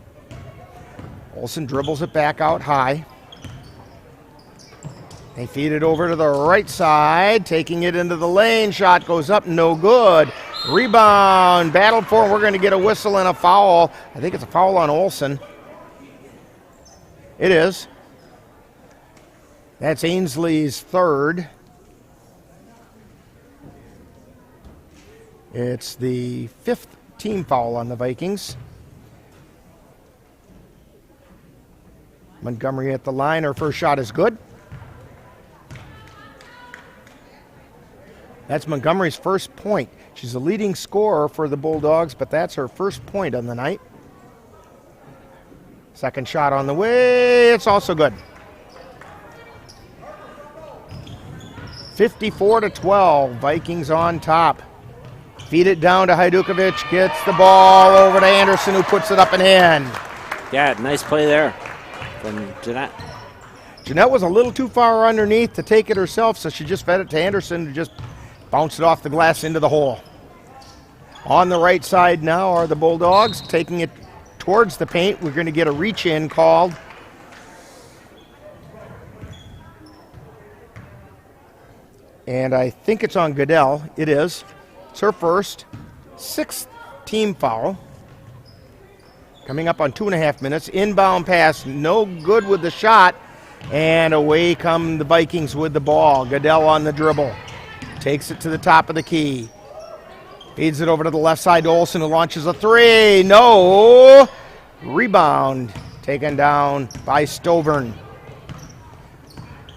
Olsen dribbles it back out high. They feed it over to the right side, taking it into the lane. Shot goes up, no good. Rebound, battled for. We're going to get a whistle and a foul. I think it's a foul on Olsen. It is. That's Ainsley's third. It's the 5th team foul on the Vikings. Montgomery at the line. Her first shot is good. That's Montgomery's first point. She's the leading scorer for the Bulldogs, but that's her first point on the night. Second shot on the way. It's also good. 54-12. Vikings on top. Feed it down to Hajdukovic. Gets the ball over to Anderson, who puts it up and in. Yeah, nice play there from Jeanette. Jeanette was a little too far underneath to take it herself, so she just fed it to Anderson to just bounce it off the glass into the hole. On the right side now are the Bulldogs, taking it towards the paint. We're going to get a reach-in called. And I think it's on Goodell. It is. It's her first. 6th team foul. Coming up on 2.5 minutes. Inbound pass, no good with the shot. And away come the Vikings with the ball. Goodell on the dribble. Takes it to the top of the key. Feeds it over to the left side to Olsen, who launches a three. No! Rebound taken down by Stovern.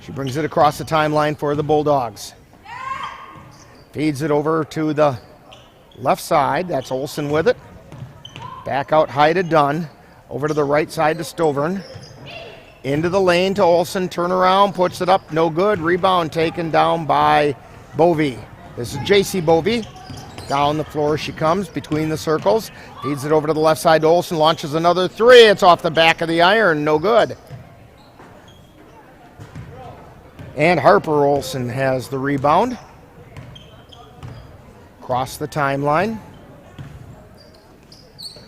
She brings it across the timeline for the Bulldogs. Feeds it over to the left side. That's Olsen with it. Back out high to Dunn. Over to the right side to Stovern. Into the lane to Olsen. Turn around, puts it up. No good. Rebound taken down by Bovey. This is J.C. Bovey. Down the floor she comes between the circles. Feeds it over to the left side to Olsen. Launches another three. It's off the back of the iron. No good. And Harper Olsen has the rebound. Across the timeline.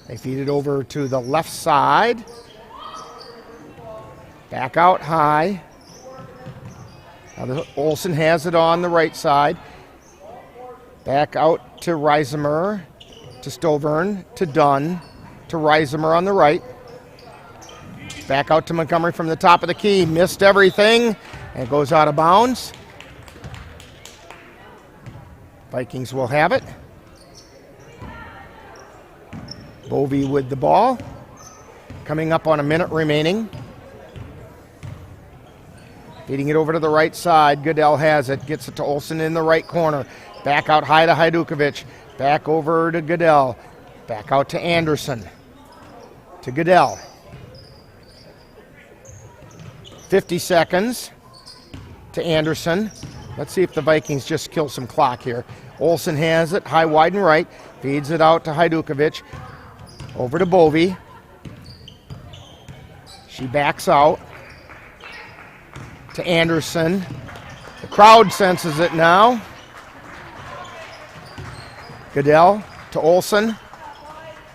They feed it over to the left side. Back out high. Now Olsen has it on the right side. Back out to Reisemer, to Stovern, to Dunn, to Reisemer on the right. Back out to Montgomery from the top of the key. Missed everything and goes out of bounds. Vikings will have it. Bovey with the ball. Coming up on a minute remaining. Feeding it over to the right side. Goodell has it. Gets it to Olsen in the right corner. Back out high to Hajdukovic. Back over to Goodell. Back out to Anderson. To Goodell. 50 seconds to Anderson. Let's see if the Vikings just kill some clock here. Olsen has it. High, wide, and right. Feeds it out to Hajdukovic. Over to Bovey. She backs out to Anderson. The crowd senses it now. Goodell to Olsen.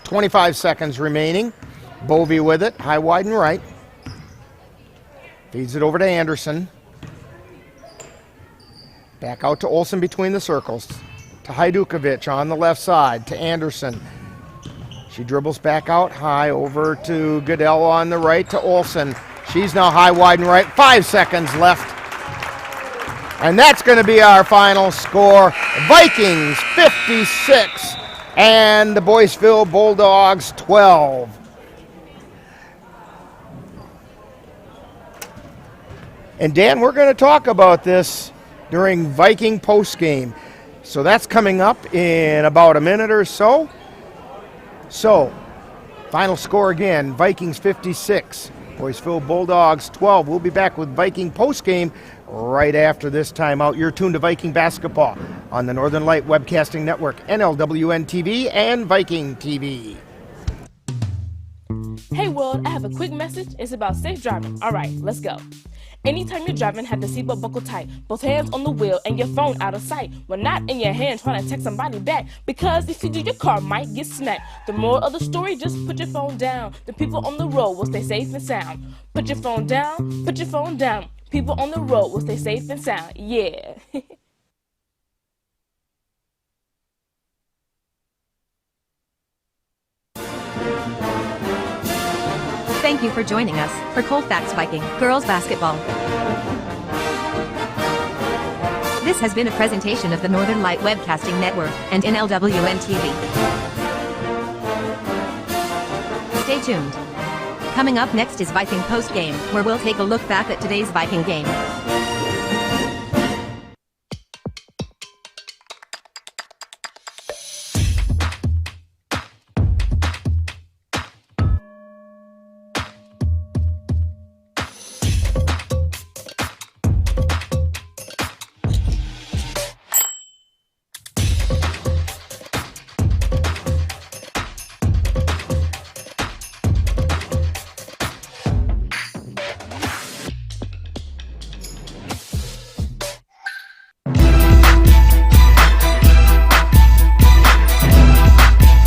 25 seconds remaining. Bovey with it. High, wide, and right. Feeds it over to Anderson. Back out to Olsen between the circles. To Hajdukovic on the left side. To Anderson. She dribbles back out high over to Goodell on the right to Olsen. She's now high, wide, and right. 5 seconds left. And that's going to be our final score. Vikings 56 and the Boyceville Bulldogs 12. And Dan, we're going to talk about this during Viking postgame. So that's coming up in about a minute or so. So, final score again, Vikings 56, Boyceville Bulldogs 12. We'll be back with Viking postgame right after this timeout. You're tuned to Viking basketball on the Northern Light Webcasting Network, NLWN-TV, and Viking TV. Hey world, I have a quick message. It's about safe driving. All right, let's go. Anytime you're driving, have the seatbelt buckled tight. Both hands on the wheel and your phone out of sight. When not in your hand trying to text somebody back. Because if you do, your car might get smacked. The moral of the story, just put your phone down. The people on the road will stay safe and sound. Put your phone down, put your phone down. People on the road will stay safe and sound. Yeah. Thank you for joining us for Colfax Viking Girls Basketball. This has been a presentation of the Northern Light Webcasting Network and NLWN-TV. Stay tuned. Coming up next is Viking Post Game, where we'll take a look back at today's Viking game.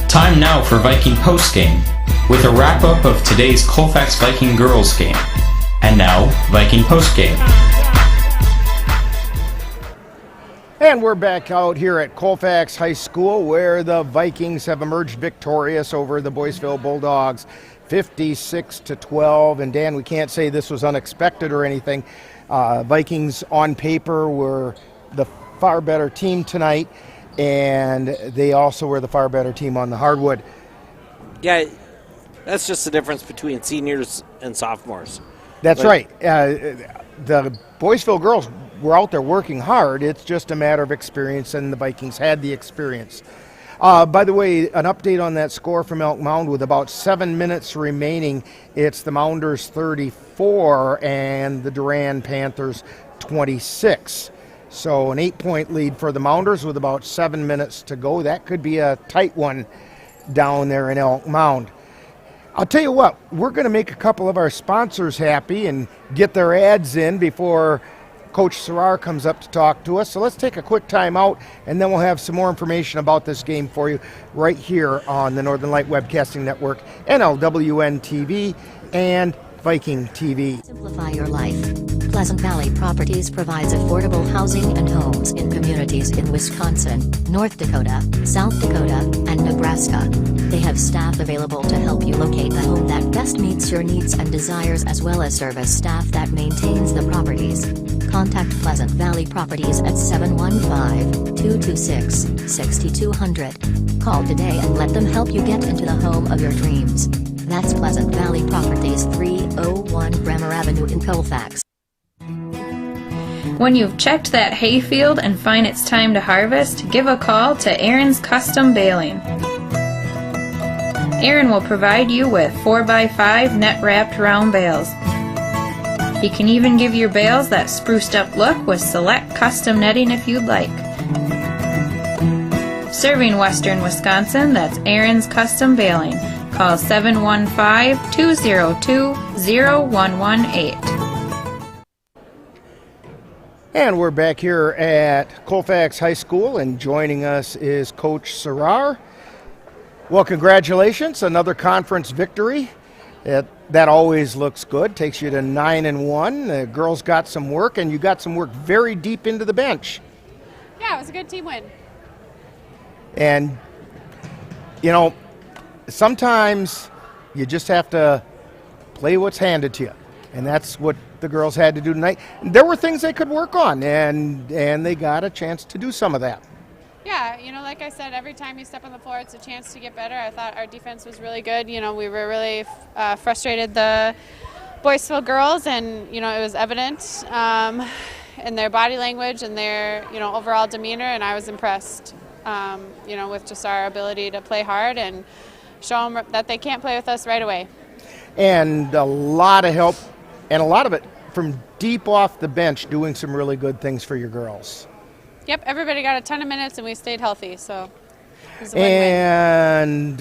Time now for Viking Postgame, with a wrap-up of today's Colfax Viking Girls game. And now, Viking Postgame. And we're back out here at Colfax High School, where the Vikings have emerged victorious over the Boyceville Bulldogs, 56-12. And Dan, we can't say this was unexpected or anything. Vikings on paper were the far better team tonight, and they also were the far better team on the hardwood. Yeah, that's just the difference between seniors and sophomores. That's right. The Boyceville girls were out there working hard. It's just a matter of experience, and the Vikings had the experience. By the way, an update on that score from Elk Mound with about 7 minutes remaining. It's the Mounders 34 and the Durand Panthers 26. So an 8-point lead for the Mounders with about 7 minutes to go. That could be a tight one down there in Elk Mound. I'll tell you what, we're going to make a couple of our sponsors happy and get their ads in before Coach Serrar comes up to talk to us. So let's take a quick time out, and then we'll have some more information about this game for you right here on the Northern Light Webcasting Network, NLWN-TV, and Viking TV. Simplify your life. Pleasant Valley Properties provides affordable housing and homes in communities in Wisconsin, North Dakota, South Dakota, and Nebraska. They have staff available to help you locate the home that best meets your needs and desires, as well as service staff that maintains the properties. Contact Pleasant Valley Properties at 715-226-6200. Call today and let them help you get into the home of your dreams. That's Pleasant Valley Properties, 301 Bremer Avenue in Colfax. When you've checked that hayfield and find it's time to harvest, give a call to Aaron's Custom Baling. Aaron will provide you with 4x5 net-wrapped round bales. He can even give your bales that spruced up look with select custom netting if you'd like. Serving Western Wisconsin, that's Aaron's Custom Baling. Call 715-202-0118. And we're back here at Colfax High School, and joining us is Coach Serrar. Well, congratulations, another conference victory. That always looks good. Takes you to 9-1. The girls got some work, and you got some work very deep into the bench. Yeah, it was a good team win. And, you know, sometimes you just have to play what's handed to you, and that's what the girls had to do tonight. There were things they could work on, and they got a chance to do some of that. Yeah, you know, like I said, every time you step on the floor, it's a chance to get better. I thought our defense was really good. You know, we were really frustrated the Boyceville girls, and, you know, it was evident in their body language and their, you know, overall demeanor, and I was impressed, you know, with just our ability to play hard and show them that they can't play with us right away. And a lot of help, and a lot of it from deep off the bench, doing some really good things for your girls. Yep, everybody got a ton of minutes, and we stayed healthy, so it was a win-win. And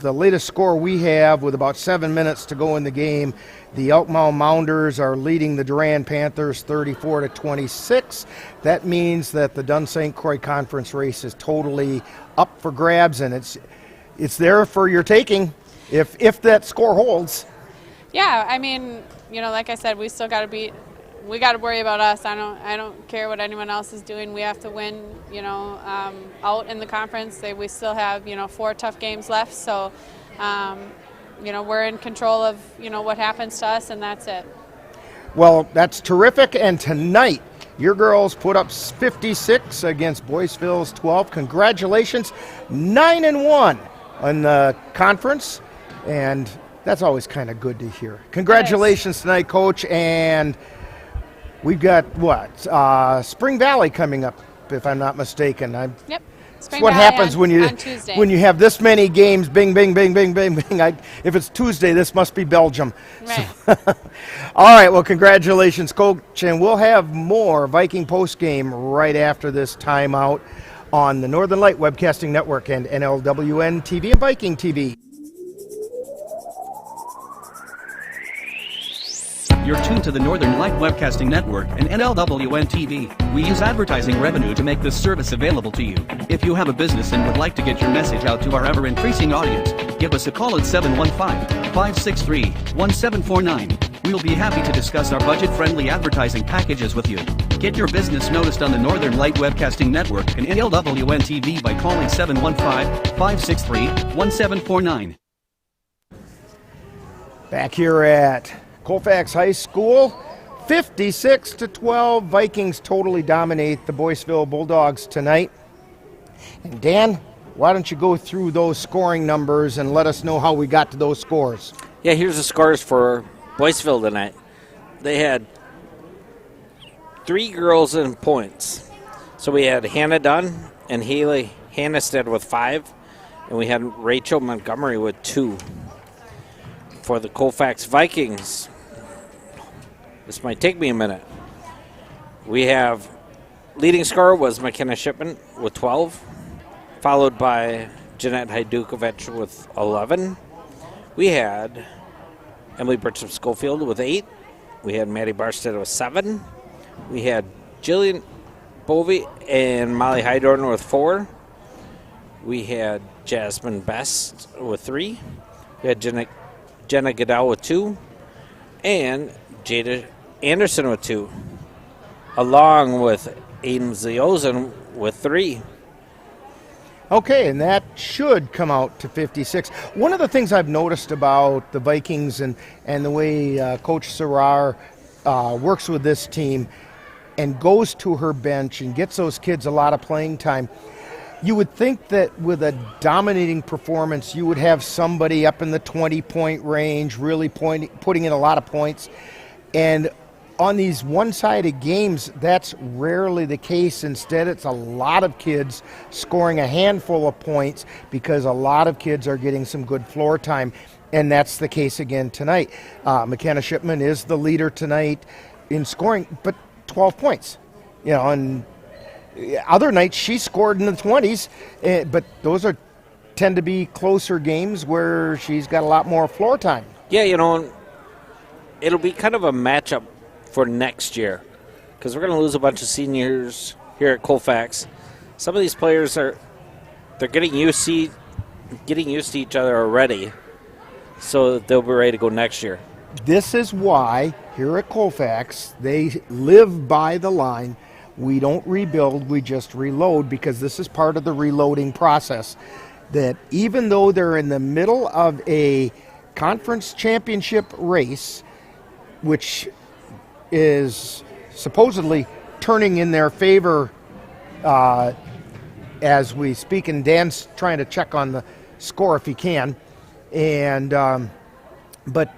the latest score we have, with about 7 minutes to go in the game, the Elk Mound Mounders are leading the Durand Panthers 34-26. That means that the Dunn St. Croix Conference race is totally up for grabs, and it's there for your taking if that score holds. Yeah, I mean, you know, like I said, we still got to we got to worry about us. I don't care what anyone else is doing. We have to win, you know, out in the conference. We still have, you know, 4 tough games left. So, you know, we're in control of, you know, what happens to us, and that's it. Well, that's terrific. And tonight Your girls put up 56 against Boyceville's 12. Congratulations, 9-1 on the conference, and that's always kind of good to hear. Congratulations tonight, Coach, and we've got Spring Valley coming up, if I'm not mistaken. Yep. That's what happens when you have this many games. Bing, bing, bing, bing, bing, bing. If it's Tuesday, this must be Belgium. Right. So, all right. Well, congratulations, Coach, and we'll have more Viking post game right after this timeout on the Northern Light Webcasting Network and NLWN-TV and Viking TV. You're tuned to the Northern Light Webcasting Network and NLWN-TV. We use advertising revenue to make this service available to you. If you have a business and would like to get your message out to our ever-increasing audience, give us a call at 715-563-1749. We'll be happy to discuss our budget-friendly advertising packages with you. Get your business noticed on the Northern Light Webcasting Network and NLWN-TV by calling 715-563-1749. Back here at Colfax High School, 56-12. Vikings totally dominate the Boyceville Bulldogs tonight. And Dan, why don't you go through those scoring numbers and let us know how we got to those scores? Yeah, here's the scores for Boyceville tonight. They had 3 girls in points. So we had Hannah Dunn and Haley Hannestead with 5, and we had Rachel Montgomery with 2. For the Colfax Vikings, this might take me a minute. We have leading scorer was McKenna Shipman with 12, followed by Jeanette Hajdukovic with 11. We had Emily Britcham Schofield with 8. We had Maddie Barstead with 7. We had Jillian Bovey and Molly Hydorn with 4. We had Jasmine Best with 3. We had Jenna Goodell with 2, and Jada Anderson with 2, along with Aiden Ziozen with 3. Okay, and that should come out to 56. One of the things I've noticed about the Vikings and the way Coach Sarar works with this team and goes to her bench and gets those kids a lot of playing time, you would think that with a dominating performance, you would have somebody up in the 20-point range, really putting in a lot of points. And on these one-sided games, that's rarely the case. Instead, it's a lot of kids scoring a handful of points because a lot of kids are getting some good floor time. And that's the case again tonight. McKenna Shipman is the leader tonight in scoring, but 12 points. You know, and other nights she scored in the 20s, but those tend to be closer games where she's got a lot more floor time. Yeah, you know, it'll be kind of a matchup for next year because we're going to lose a bunch of seniors here at Colfax. Some of these players they're getting used to each other already, so they'll be ready to go next year. This is why here at Colfax they live by the line. We don't rebuild, we just reload, because this is part of the reloading process. That even though they're in the middle of a conference championship race, which is supposedly turning in their favor as we speak, and Dan's trying to check on the score if he can. And but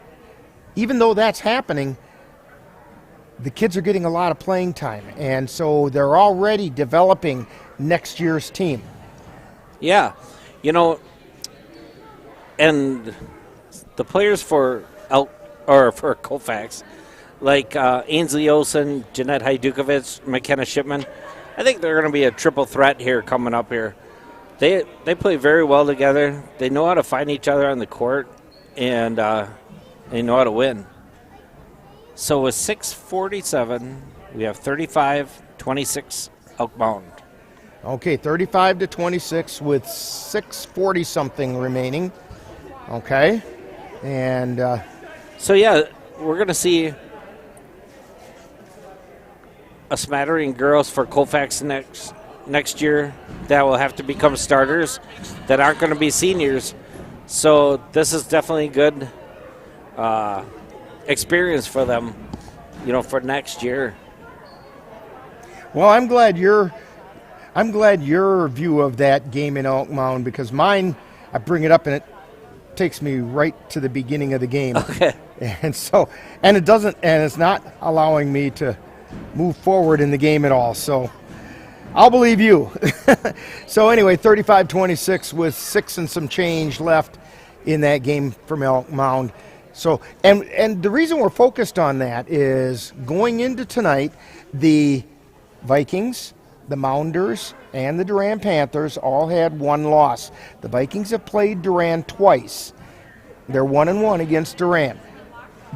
even though that's happening, the kids are getting a lot of playing time, and so they're already developing next year's team. Yeah, you know, and the players for Colfax, like Ainsley Olsen, Jeanette Hajdukovic, McKenna Shipman, I think they're going to be a triple threat here coming up here. They play very well together. They know how to find each other on the court, and they know how to win. So with 6:47, we have 35-26 outbound. Okay, 35-26 with 6:40 something remaining. Okay, and so yeah, we're going to see a smattering of girls for Colfax next year that will have to become starters that aren't going to be seniors. So this is definitely good experience for them, you know, for next year. Well, I'm glad your view of that game in Elk Mound, because mine, I bring it up and it takes me right to the beginning of the game. Okay. And it's not allowing me to move forward in the game at all. So I'll believe you. So anyway, 35-26 with 6 and some change left in that game from Elk Mound. So, and the reason we're focused on that is going into tonight, the Vikings, the Mounders, and the Durand Panthers all had one loss. The Vikings have played Durand twice. They're 1-1 against Durand.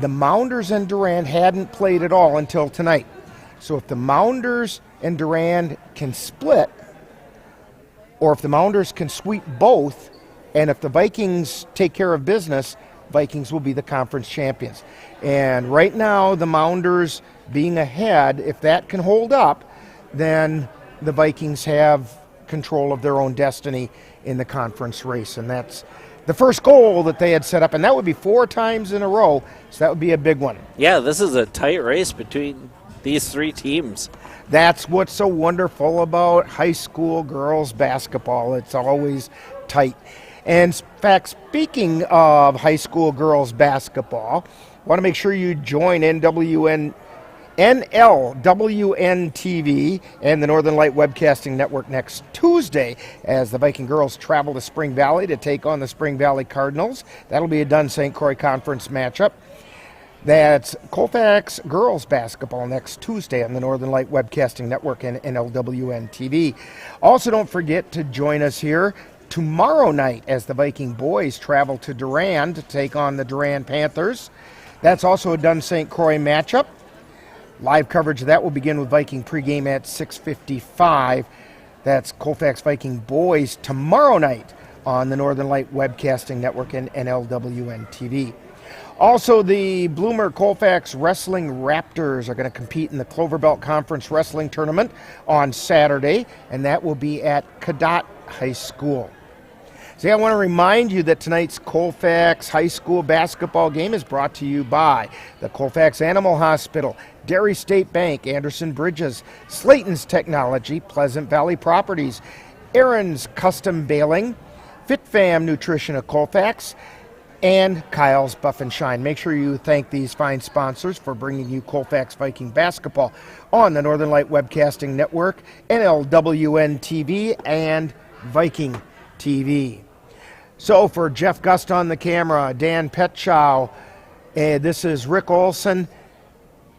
The Mounders and Durand hadn't played at all until tonight. So if the Mounders and Durand can split, or if the Mounders can sweep both, and if the Vikings take care of business, Vikings will be the conference champions. And right now, the Mounders being ahead, if that can hold up, then the Vikings have control of their own destiny in the conference race. And that's the first goal that they had set up, and that would be 4 times in a row, so that would be a big one. Yeah, this is a tight race between these 3 teams. That's what's so wonderful about high school girls basketball. It's always tight. And in fact, speaking of high school girls basketball, I want to make sure you join NLWN-TV and the Northern Light Webcasting Network next Tuesday as the Viking girls travel to Spring Valley to take on the Spring Valley Cardinals. That'll be a Dunn St. Croix Conference matchup. That's Colfax Girls Basketball next Tuesday on the Northern Light Webcasting Network and NLWN-TV. Also, don't forget to join us here tomorrow night as the Viking boys travel to Durand to take on the Durand Panthers. That's also a Dunn St. Croix matchup. Live coverage of that will begin with Viking pregame at 6:55. That's Colfax Viking boys tomorrow night on the Northern Light Webcasting Network and NLWN-TV. Also, the Bloomer Colfax Wrestling Raptors are going to compete in the Clover Belt Conference Wrestling Tournament on Saturday, and that will be at Cadott High School. See, I want to remind you that tonight's Colfax High School basketball game is brought to you by the Colfax Animal Hospital, Dairy State Bank, Anderson Bridges, Slayton's Technology, Pleasant Valley Properties, Aaron's Custom Baling, FitFam Nutrition of Colfax, and Kyle's Buff and Shine. Make sure you thank these fine sponsors for bringing you Colfax Viking basketball on the Northern Light Webcasting Network, NLWN-TV, and Viking TV. So for Jeff Gust on the camera, Dan Petchow, this is Rick Olson.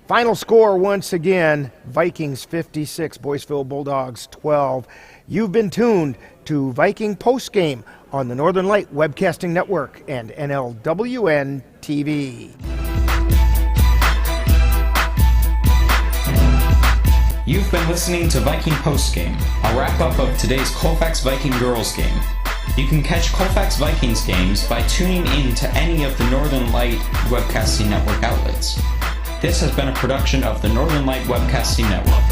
Final score once again, Vikings 56, Boyceville Bulldogs 12. You've been tuned to Viking Postgame on the Northern Light Webcasting Network and NLWN-TV. You've been listening to Viking Postgame, a wrap-up of today's Colfax Viking Girls game. You can catch Colfax Vikings games by tuning in to any of the Northern Light Webcasting Network outlets. This has been a production of the Northern Light Webcasting Network.